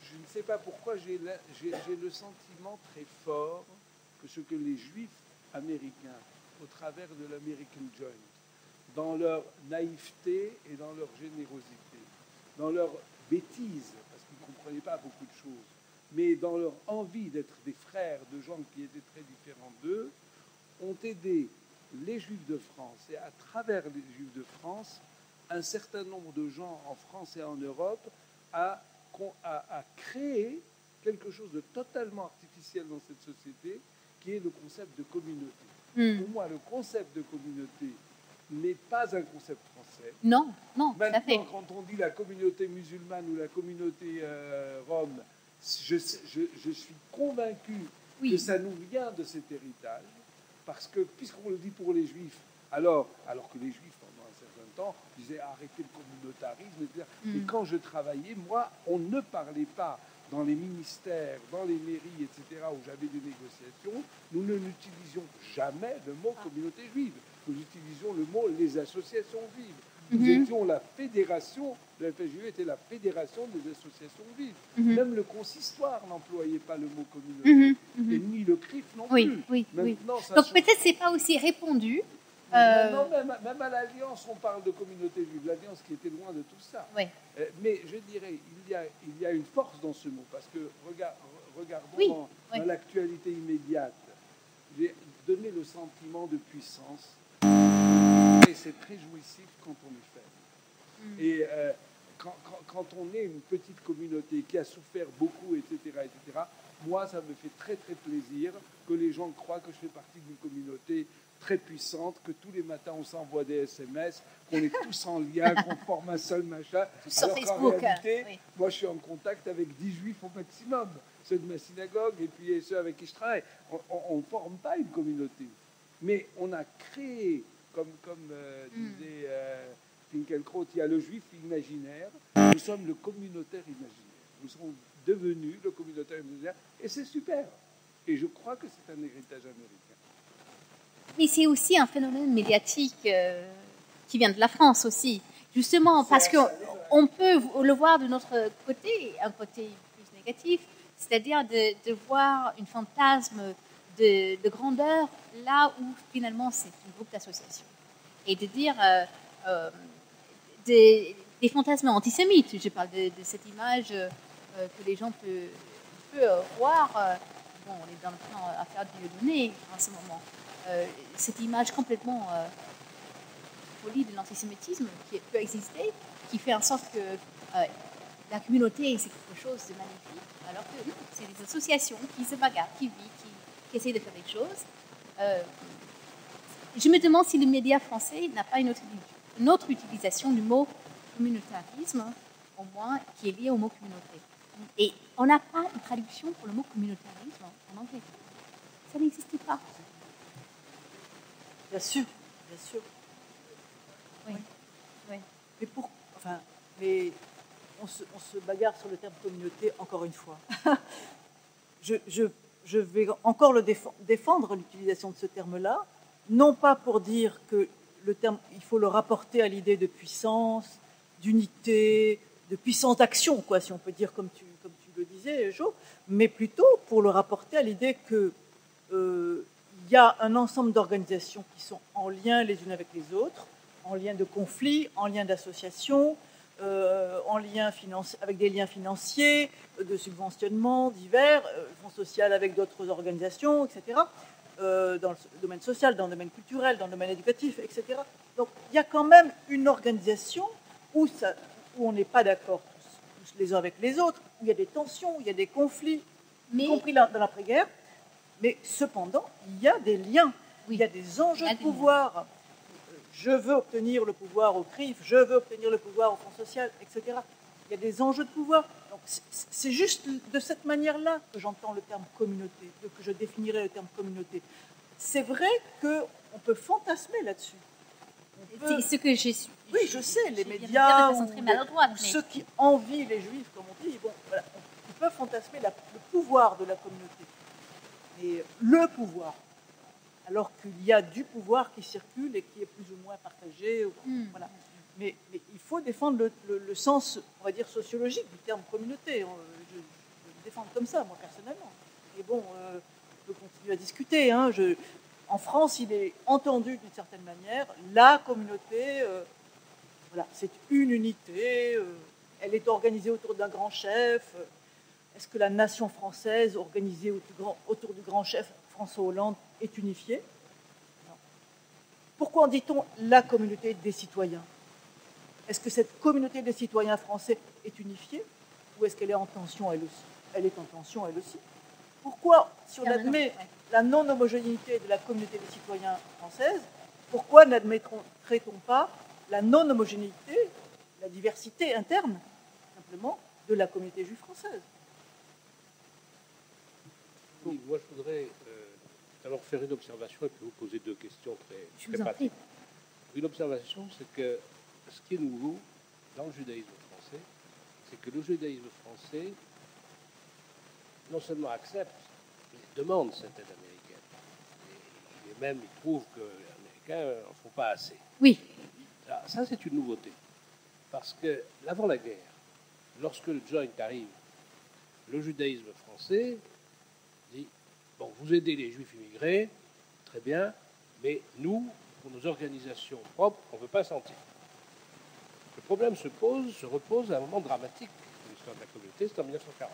je ne sais pas pourquoi j'ai le sentiment très fort que ce que les Juifs américains, au travers de l'American Joint, dans leur naïveté et dans leur générosité, dans leur bêtise, parce qu'ils ne comprenaient pas beaucoup de choses, mais dans leur envie d'être des frères de gens qui étaient très différents d'eux, ont aidé les Juifs de France et à travers les Juifs de France, un certain nombre de gens en France et en Europe à créer quelque chose de totalement artificiel dans cette société, qui est le concept de communauté. Pour moi, le concept de communauté n'est pas un concept français. Non, maintenant, tout à fait. Quand on dit la communauté musulmane ou la communauté rome, je suis convaincu que ça nous vient de cet héritage, parce que, puisqu'on le dit pour les Juifs, alors que les Juifs, pendant un certain temps, disaient arrêtez le communautarisme, etc. Et quand je travaillais, moi, on ne parlait pas dans les ministères, dans les mairies, etc., où j'avais des négociations, nous n'utilisions jamais le mot communauté juive. Nous utilisions le mot les associations juives. Nous étions la fédération, la FSJU était la fédération des associations juives. Même le consistoire n'employait pas le mot communauté. Et ni le CRIF non plus. Oui. Donc peut-être c'est pas aussi répandu. Non, même à l'Alliance, on parle de communauté juive. L'Alliance qui était loin de tout ça. Oui. Mais je dirais, il y a une force dans ce mot, parce que regardons dans l'actualité immédiate. J'ai donné le sentiment de puissance. Et c'est très jouissif quand on est faible. Et quand on est une petite communauté qui a souffert beaucoup, etc., moi, ça me fait très, très plaisir que les gens croient que je fais partie d'une communauté très puissante, que tous les matins on s'envoie des SMS, qu'on est tous en lien, qu'on forme un seul machin. Sur alors Facebook, qu'en réalité, moi je suis en contact avec 10 Juifs au maximum. ceux de ma synagogue et puis ceux avec qui je travaille. On ne forme pas une communauté. Mais on a créé, comme disait Finkielkraut, il y a le juif imaginaire, nous sommes le communautaire imaginaire. Nous sommes devenus le communautaire imaginaire et c'est super. Et je crois que c'est un héritage américain. Mais c'est aussi un phénomène médiatique qui vient de la France aussi. Justement, parce qu'on peut le voir de notre côté, un côté plus négatif, c'est-à-dire de voir une fantasme de grandeur là où finalement c'est un groupe d'associations. Et de dire des fantasmes antisémites. Je parle de cette image que les gens peuvent voir. Bon, on est dans le temps à faire du donné en ce moment. Cette image complètement folie de l'antisémitisme qui peut exister, qui fait en sorte que la communauté c'est quelque chose de magnifique, alors que non, c'est des associations qui se bagarrent, qui vivent, qui essayent de faire des choses. Je me demande si le média français n'a pas une autre utilisation du mot communautarisme, au moins qui est lié au mot communauté. Et on n'a pas une traduction pour le mot communautarisme en anglais. Ça n'existe pas. Bien sûr, bien sûr. Oui. Oui. Mais on se bagarre sur le terme communauté encore une fois. je vais encore défendre l'utilisation de ce terme-là, non pas pour dire que le terme, il faut le rapporter à l'idée de puissance, d'unité, de puissance d'action, quoi, si on peut dire comme tu le disais, Jo, mais plutôt pour le rapporter à l'idée que il y a un ensemble d'organisations qui sont en lien les unes avec les autres, en lien de conflit, en lien d'association, en lien avec des liens financiers, de subventionnement divers, fonds social avec d'autres organisations, etc., dans le domaine social, dans le domaine culturel, dans le domaine éducatif, etc. Donc il y a quand même une organisation où on n'est pas d'accord tous les uns avec les autres, où il y a des tensions, où il y a des conflits, y compris dans l'après-guerre. Mais cependant, il y a des liens, il y a des enjeux de pouvoir. Je veux obtenir le pouvoir au CRIF, je veux obtenir le pouvoir au Fonds social, etc. Il y a des enjeux de pouvoir. Donc c'est juste de cette manière-là que j'entends le terme communauté, que je définirais le terme communauté. C'est vrai qu'on peut fantasmer là-dessus. C'est ce que j'ai su. Oui, je sais, les médias ou mais ceux qui envient les juifs, comme on dit, bon, voilà, ils peuvent fantasmer le pouvoir de la communauté. Et le pouvoir, alors qu'il y a du pouvoir qui circule et qui est plus ou moins partagé. Voilà. Mais il faut défendre le sens, on va dire, sociologique du terme communauté. Je le défends comme ça, moi, personnellement. Et bon, on peut continuer à discuter. Hein. En France, il est entendu d'une certaine manière, la communauté, voilà, c'est une unité, elle est organisée autour d'un grand chef. Est-ce que la nation française, organisée autour du grand chef François Hollande, est unifiée? Non. Pourquoi en dit-on la communauté des citoyens? Est-ce que cette communauté des citoyens français est unifiée? Ou est-ce qu'elle est en tension elle aussi? Elle est en tension elle aussi. Pourquoi, si on admet la non-homogénéité de la communauté des citoyens française, pourquoi n'admettrait-on pas la non-homogénéité, la diversité interne, simplement, de la communauté juive française? Oui, moi je voudrais alors faire une observation et puis vous poser deux questions très pratiques. Une observation, c'est que ce qui est nouveau dans le judaïsme français, c'est que le judaïsme français non seulement accepte, mais demande cette aide américaine. Et même il trouve que les Américains n'en font pas assez. Oui. Alors, ça, c'est une nouveauté. Parce que l'avant la guerre, lorsque le joint arrive, le judaïsme français dit, bon, vous aidez les juifs immigrés, très bien, mais nous, pour nos organisations propres, on ne veut pas sentir. Le problème se repose à un moment dramatique de l'histoire de la communauté, c'est en 1940.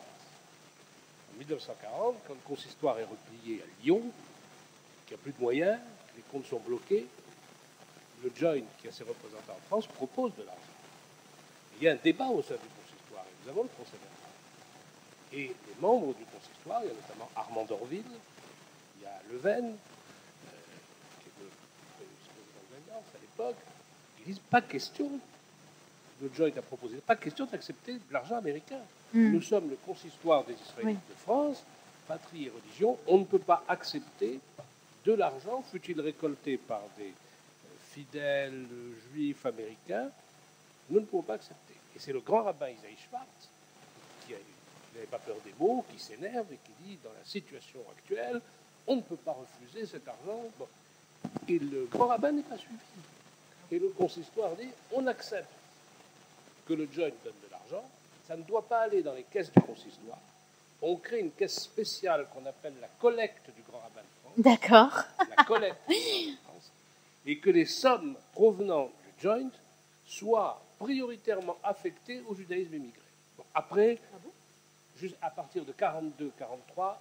En 1940, quand le consistoire est replié à Lyon, qu'il n'y a plus de moyens, que les comptes sont bloqués, le Joint, qui a ses représentants en France, propose de l'argent. Il y a un débat au sein du consistoire, et nous avons le Conseil d'État. Et les membres du consistoire, il y a notamment Armand d'Orville, il y a Leven, qui est le vice-président de l'Alliance à l'époque, ils disent pas question le Joint a proposé. Pas question d'accepter de l'argent américain. Mm. Nous sommes le consistoire des Israélites de France, patrie et religion. On ne peut pas accepter de l'argent, fût-il récolté par des fidèles juifs américains. Nous ne pouvons pas accepter. Et c'est le grand rabbin Isaïe Schwartz, qui n'avait pas peur des mots, qui s'énerve et qui dit, dans la situation actuelle, on ne peut pas refuser cet argent. Bon. Et le grand rabbin n'est pas suivi. Et le consistoire dit, on accepte que le Joint donne de l'argent, ça ne doit pas aller dans les caisses du consistoire. On crée une caisse spéciale qu'on appelle la collecte du grand rabbin de France. D'accord. La collecte du grand rabbin de France. Et que les sommes provenant du Joint soient prioritairement affectées au judaïsme immigré. Bon, après, juste à partir de 42-43,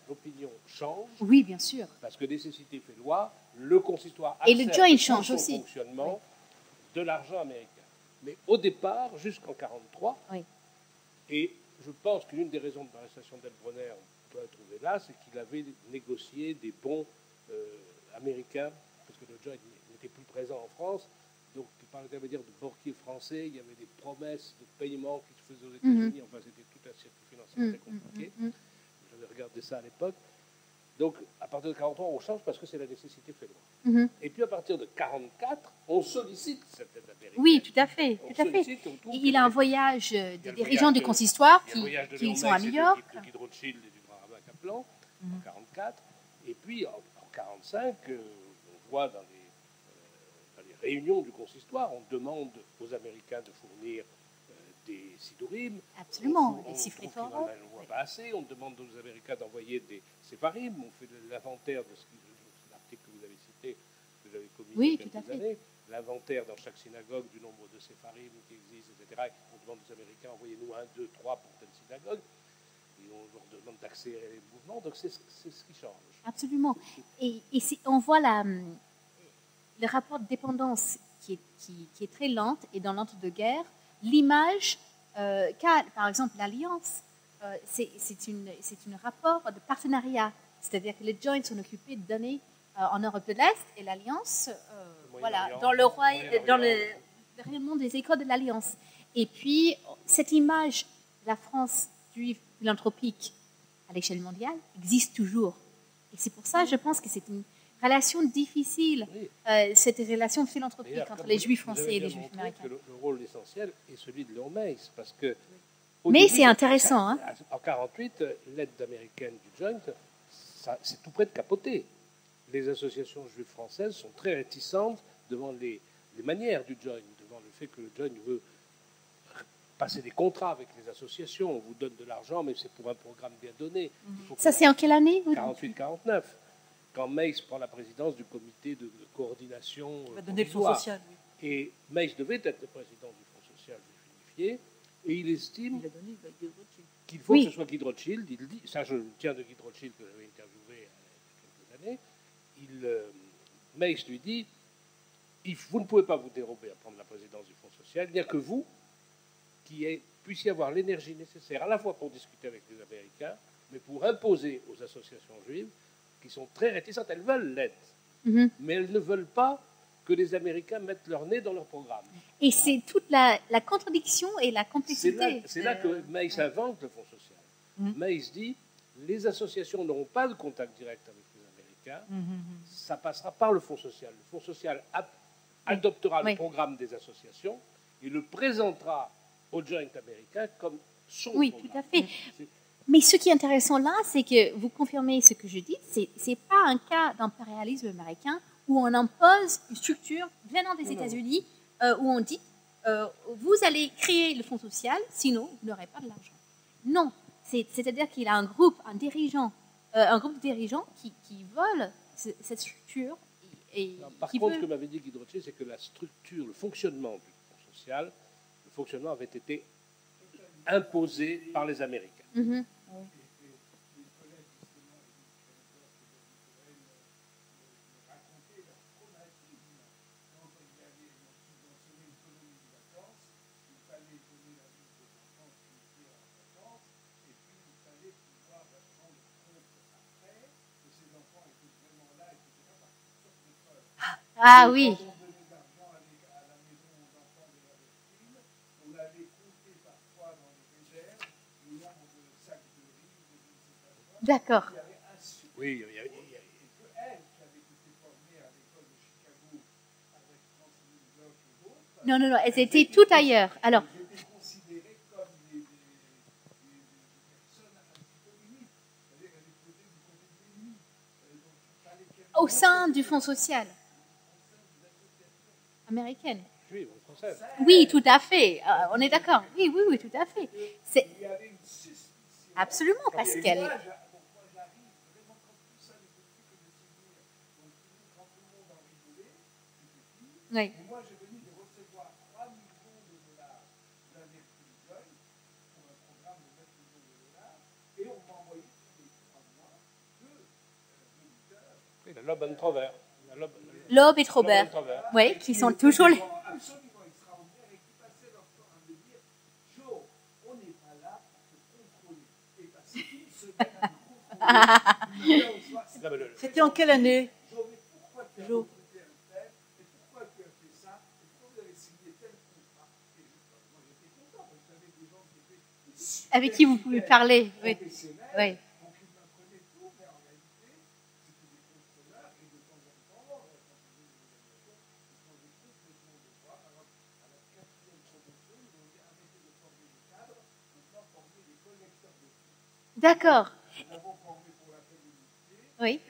l'opinion change. Oui, bien sûr. Parce que nécessité fait loi, le consistoire Et le accepte Joint pour change son aussi. fonctionnement de l'argent américain. Mais au départ, jusqu'en 43, Oui. et je pense qu'une des raisons de l'arrestation d'Elbronner, on peut la trouver là, c'est qu'il avait négocié des bons américains, parce que le Joint n'était plus présent en France, donc par l'intermédiaire de banquiers français, il y avait des promesses de paiement qui se faisaient aux États-Unis, enfin c'était tout un circuit financier très compliqué. J'avais regardé ça à l'époque. Donc, à partir de 43, on change parce que c'est la nécessité fait loi. Et puis, à partir de 44, on sollicite cette aide américaine. Oui, tout à fait. Tout à fait. Il a un voyage des dirigeants du consistoire qui sont à New York. De Guy Rothschild et du grand rabbin Kaplan, en 44. Et puis, en 45, on voit dans les réunions du consistoire, on demande aux Américains de fournir des sidourim. Absolument, des sifrei Torah. On ne voit pas assez. On demande aux Américains d'envoyer des séfarim. On fait l'inventaire de l'article que vous avez cité, que j'avais commis il y a quelques années. L'inventaire dans chaque synagogue du nombre de séfarim qui existent, etc. On demande aux Américains, envoyez-nous 1, 2, 3 pour telle synagogue. Et on leur demande d'accélérer les mouvements. Donc c'est ce qui change. Absolument. Et on voit le rapport de dépendance qui est très lente, et dans l'entre-deux-guerres, l'image qu'a, par exemple, l'Alliance, c'est un rapport de partenariat. C'est-à-dire que les Joints sont occupés de donner en Europe de l'Est, et l'Alliance, dans le rayonnement des écoles de l'Alliance. Et puis, cette image de la France juive philanthropique à l'échelle mondiale existe toujours. Et c'est pour ça, je pense que c'est une relation difficile, cette relation philanthropique entre les Juifs français et les Juifs américains. Que le rôle essentiel est celui de Léon Meis, parce que... Mais c'est intéressant. Hein. En 1948, l'aide américaine du Joint, c'est tout près de capoter. Les associations juives françaises sont très réticentes devant les manières du Joint, devant le fait que le Joint veut passer des contrats avec les associations. On vous donne de l'argent, mais c'est pour un programme bien donné. Ça, c'est en quelle année 48-49. Quand Meis prend la présidence du comité de coordination. Il va donner le Fonds social. Oui. Et Meis devait être le président du Fonds social juif unifié, et il estime qu'il faut que ce soit Guy Rothschild. Il dit, ça je tiens de Guy Rothschild que j'avais interviewé il y a quelques années. Meis lui dit, vous ne pouvez pas vous dérober à prendre la présidence du Fonds social, il n'y a que vous qui puissiez avoir l'énergie nécessaire à la fois pour discuter avec les Américains, mais pour imposer aux associations juives qui sont très réticentes. Elles veulent l'aide, mais elles ne veulent pas que les Américains mettent leur nez dans leur programme. Et c'est toute la contradiction et la complexité. C'est là que Meis invente le Fonds social. Meis dit, les associations n'auront pas de contact direct avec les Américains, ça passera par le Fonds social. Le Fonds social adoptera le programme des associations et le présentera au Joint américain comme son programme. Tout à fait. Mais ce qui est intéressant là, c'est que vous confirmez ce que je dis, ce n'est pas un cas d'impérialisme américain où on impose une structure venant des États-Unis, où on dit vous allez créer le fonds social, sinon vous n'aurez pas de l'argent. Non, c'est-à-dire qu'il a un groupe de dirigeants qui veulent cette structure. Par contre, ce que m'avait dit Guy Rothschild, c'est que la structure, le fonctionnement du fonds social, le fonctionnement avait été imposé par les Américains. Ah oui. D'accord. Oui, Non, elles étaient toutes ailleurs. Alors, au sein du Fonds social américain. oui, française. Oui, tout à fait. On est d'accord. Oui, tout à fait. C'est absolument parce qu'elle. Oui. Oui, la Loeb and Trover. Loeb et Trober. Oui, qui sont toujours les. C'était en quelle année, Jo? Avec qui vous pouvez parler. Oui. Oui. D'accord. Oui.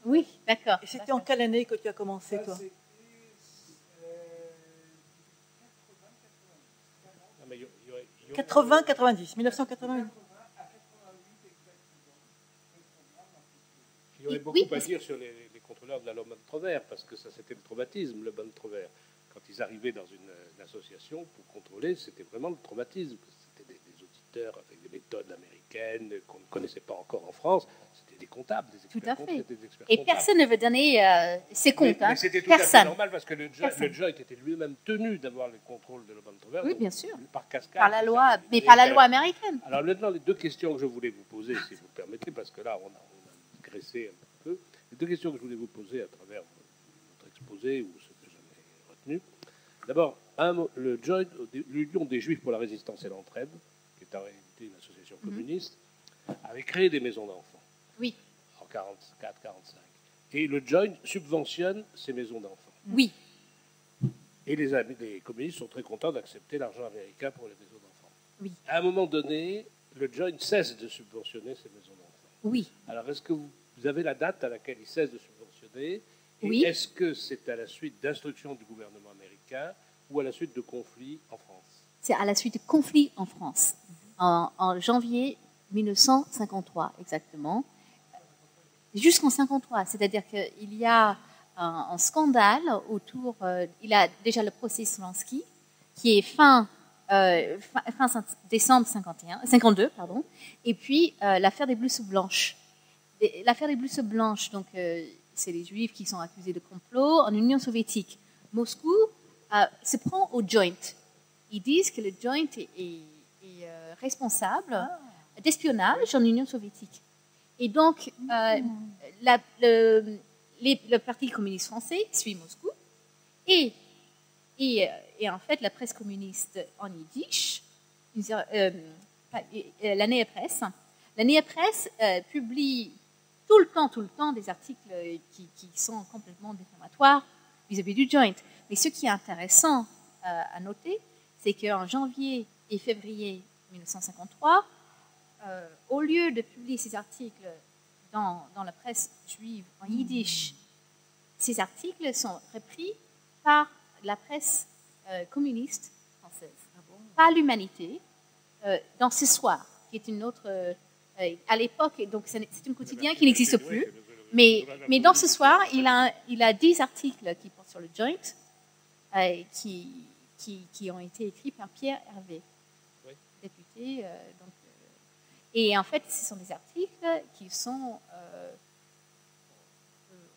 Oui, d'accord. Et c'était en quelle année que tu as commencé, toi? 80, 90, 1980. Il y aurait beaucoup à dire sur les contrôleurs de la Loeb and Trover, parce que ça, c'était le traumatisme, le Loeb and Trover. Quand ils arrivaient dans une association pour contrôler, c'était vraiment le traumatisme. C'était des auditeurs avec des méthodes américaines qu'on ne connaissait pas encore en France. C'était des comptables, des experts comptables. Tout à fait. Et personne ne veut donner ses comptes. Mais c'était tout personne. À fait normal, parce que le Joint était lui-même tenu d'avoir le contrôle de Loeb and Trover. Oui, bien sûr. Par cascade. Par la loi, mais par la loi américaine. Alors maintenant, les deux questions que je voulais vous poser, si vous permettez, parce que là, on a digressé un peu. Les deux questions que je voulais vous poser à travers votre exposé ou ce que j'en ai retenu. D'abord, le Joint, l'Union des Juifs pour la Résistance et l'Entraide, qui est en réalité une association communiste, avait créé des maisons d'enfants. Oui. En 44-45. Et le Joint subventionne ces maisons d'enfants. Oui. Et les communistes sont très contents d'accepter l'argent américain pour les maisons d'enfants. Oui. À un moment donné, le Joint cesse de subventionner ces maisons d'enfants. Oui. Alors, est-ce que vous avez la date à laquelle il cesse de subventionner? Et oui. Est-ce que c'est à la suite d'instructions du gouvernement américain ou à la suite de conflits en France? C'est à la suite de conflits en France, en janvier 1953 exactement, jusqu'en 1953. C'est-à-dire qu'il y a un scandale autour. Il a déjà le procès Slansky, qui est fin décembre 52, pardon, et puis l'affaire des blouses blanches. L'affaire des blouses blanches, donc c'est les Juifs qui sont accusés de complot en Union soviétique. Moscou se prend au Joint. Ils disent que le Joint est responsable d'espionnage en Union soviétique. Et donc, le Parti communiste français suit Moscou. Et en fait, la presse communiste en yiddish, la Neue Presse publie tout le temps des articles qui sont complètement défamatoires vis-à-vis du Joint. Mais ce qui est intéressant à noter, c'est qu'en janvier et février 1953, au lieu de publier ces articles dans la presse juive en yiddish, ces articles sont repris par la presse communiste française, par l'Humanité, dans Ce Soir, qui est une autre... à l'époque, donc c'est un quotidien qui n'existe plus, mais dans Ce Soir, il a 10 articles qui portent sur le Joint, qui ont été écrits par Pierre Hervé, député. Et en fait, ce sont des articles qui sont...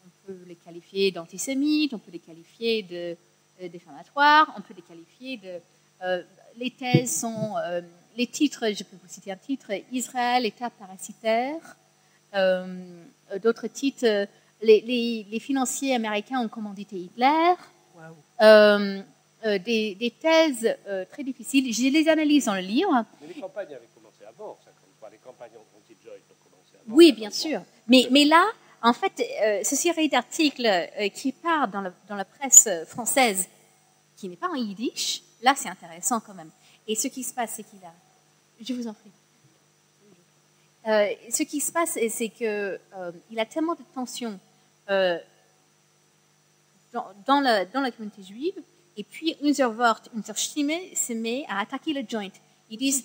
on peut les qualifier d'antisémites, on peut les qualifier de défamatoires, on peut les qualifier de... les thèses sont... les titres, je peux vous citer un titre, Israël, État parasitaire. D'autres titres, les financiers américains ont commandité Hitler. des thèses très difficiles. Je les analyse dans le livre. Mais les campagnes avaient commencé avant, 53. Les campagnes anti-Joint ont commencé avant. Oui, bien sûr. Mais là, en fait, ce série d'articles qui part dans la presse française, qui n'est pas en yiddish, là, c'est intéressant quand même. Et ce qui se passe, c'est qu'il a... Je vous en prie. Ce qui se passe, c'est qu'il a tellement de tensions dans la communauté juive, et puis Unser Stimme se met à attaquer le Joint. Ils disent,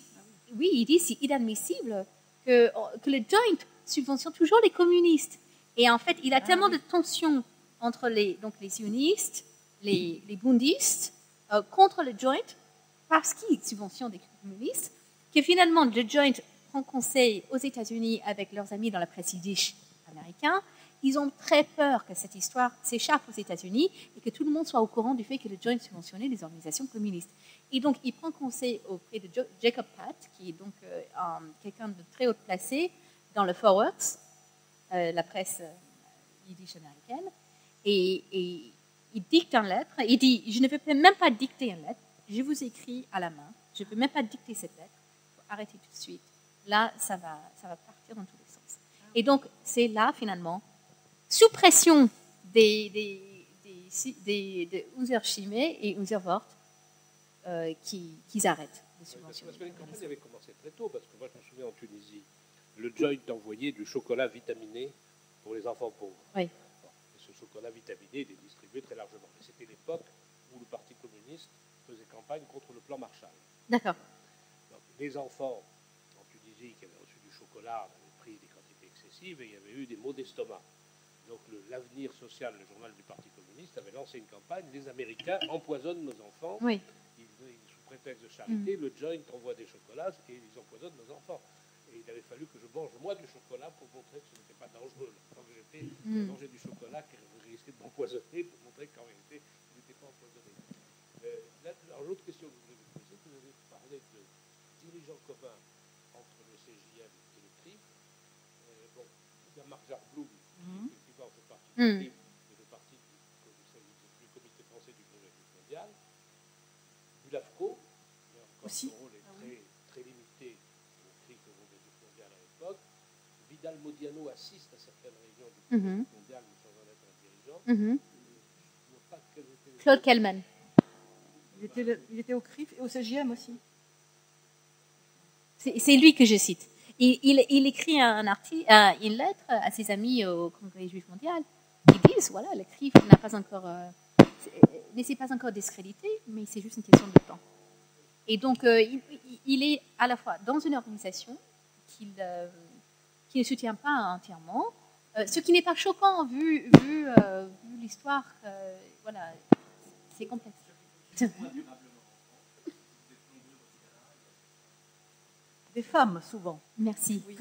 c'est inadmissible que le Joint subventionne toujours les communistes. Et en fait, il a tellement de tensions entre les sionistes, les bundistes, contre le Joint, parce qu'ils subventionnent des communistes, que finalement, le Joint prend conseil aux États-Unis avec leurs amis dans la presse yiddish américain. Ils ont très peur que cette histoire s'échappe aux États-Unis et que tout le monde soit au courant du fait que le Joint subventionnait les organisations communistes. Et donc, il prend conseil auprès de Jacob Pratt, qui est donc quelqu'un de très haut placé dans le Forwards, la presse yiddish américaine, et il dicte une lettre. Il dit, je ne peux même pas dicter une lettre, je vous écris à la main, je ne peux même pas dicter cette lettre, il faut arrêter tout de suite. Là, ça va partir dans tous les sens. Et donc, c'est là, finalement, sous pression de Unser Stimme et Unser Wort, qu'ils arrêtent de subventionner. Parce que les campagnes avaient commencé très tôt, parce que moi, je me souviens en Tunisie, le Joint envoyait du chocolat vitaminé pour les enfants pauvres. Oui. Et ce chocolat vitaminé était distribué très largement. Et c'était l'époque où le Parti communiste faisait campagne contre le plan Marshall. D'accord. Donc, les enfants en Tunisie qui avaient reçu du chocolat avaient pris des quantités excessives et il y avait eu des maux d'estomac. Donc l'avenir social, le journal du Parti communiste, avait lancé une campagne. Les Américains empoisonnent nos enfants. Oui. Sous prétexte de charité, le Joint envoie des chocolats et ils empoisonnent nos enfants. Et il avait fallu que je mange moi du chocolat pour montrer que ce n'était pas dangereux. Quand j'étais manger du chocolat qui risquait de m'empoisonner pour montrer qu'en réalité, il n'était pas empoisonné. Alors l'autre question que je voulais vous poser, vous avez parlé de dirigeants communs entre le CJM et le CRIF. Bon, il y a Marc Jarblum, qui effectivement fait partie du CRIF, et fait partie du comité français du Congrès mondial. Bulafco, son rôle est très limité au CRIF au Congrès mondial à l'époque. Vidal Modiano assiste à certaines réunions du Congrès mondial, mais sans en être un dirigeant. Claude Kellman. Il était au CRIF et au CJM aussi. C'est lui que je cite. Il écrit une lettre à ses amis au Congrès juif mondial. Ils disent, voilà, le CRIF n'a pas encore... ne s'est pas encore discrédité, mais c'est juste une question de temps. Et donc, il est à la fois dans une organisation qu'il ne soutient pas entièrement, ce qui n'est pas choquant vu l'histoire. Voilà, c'est complexe. Des femmes, souvent. Merci. Oui.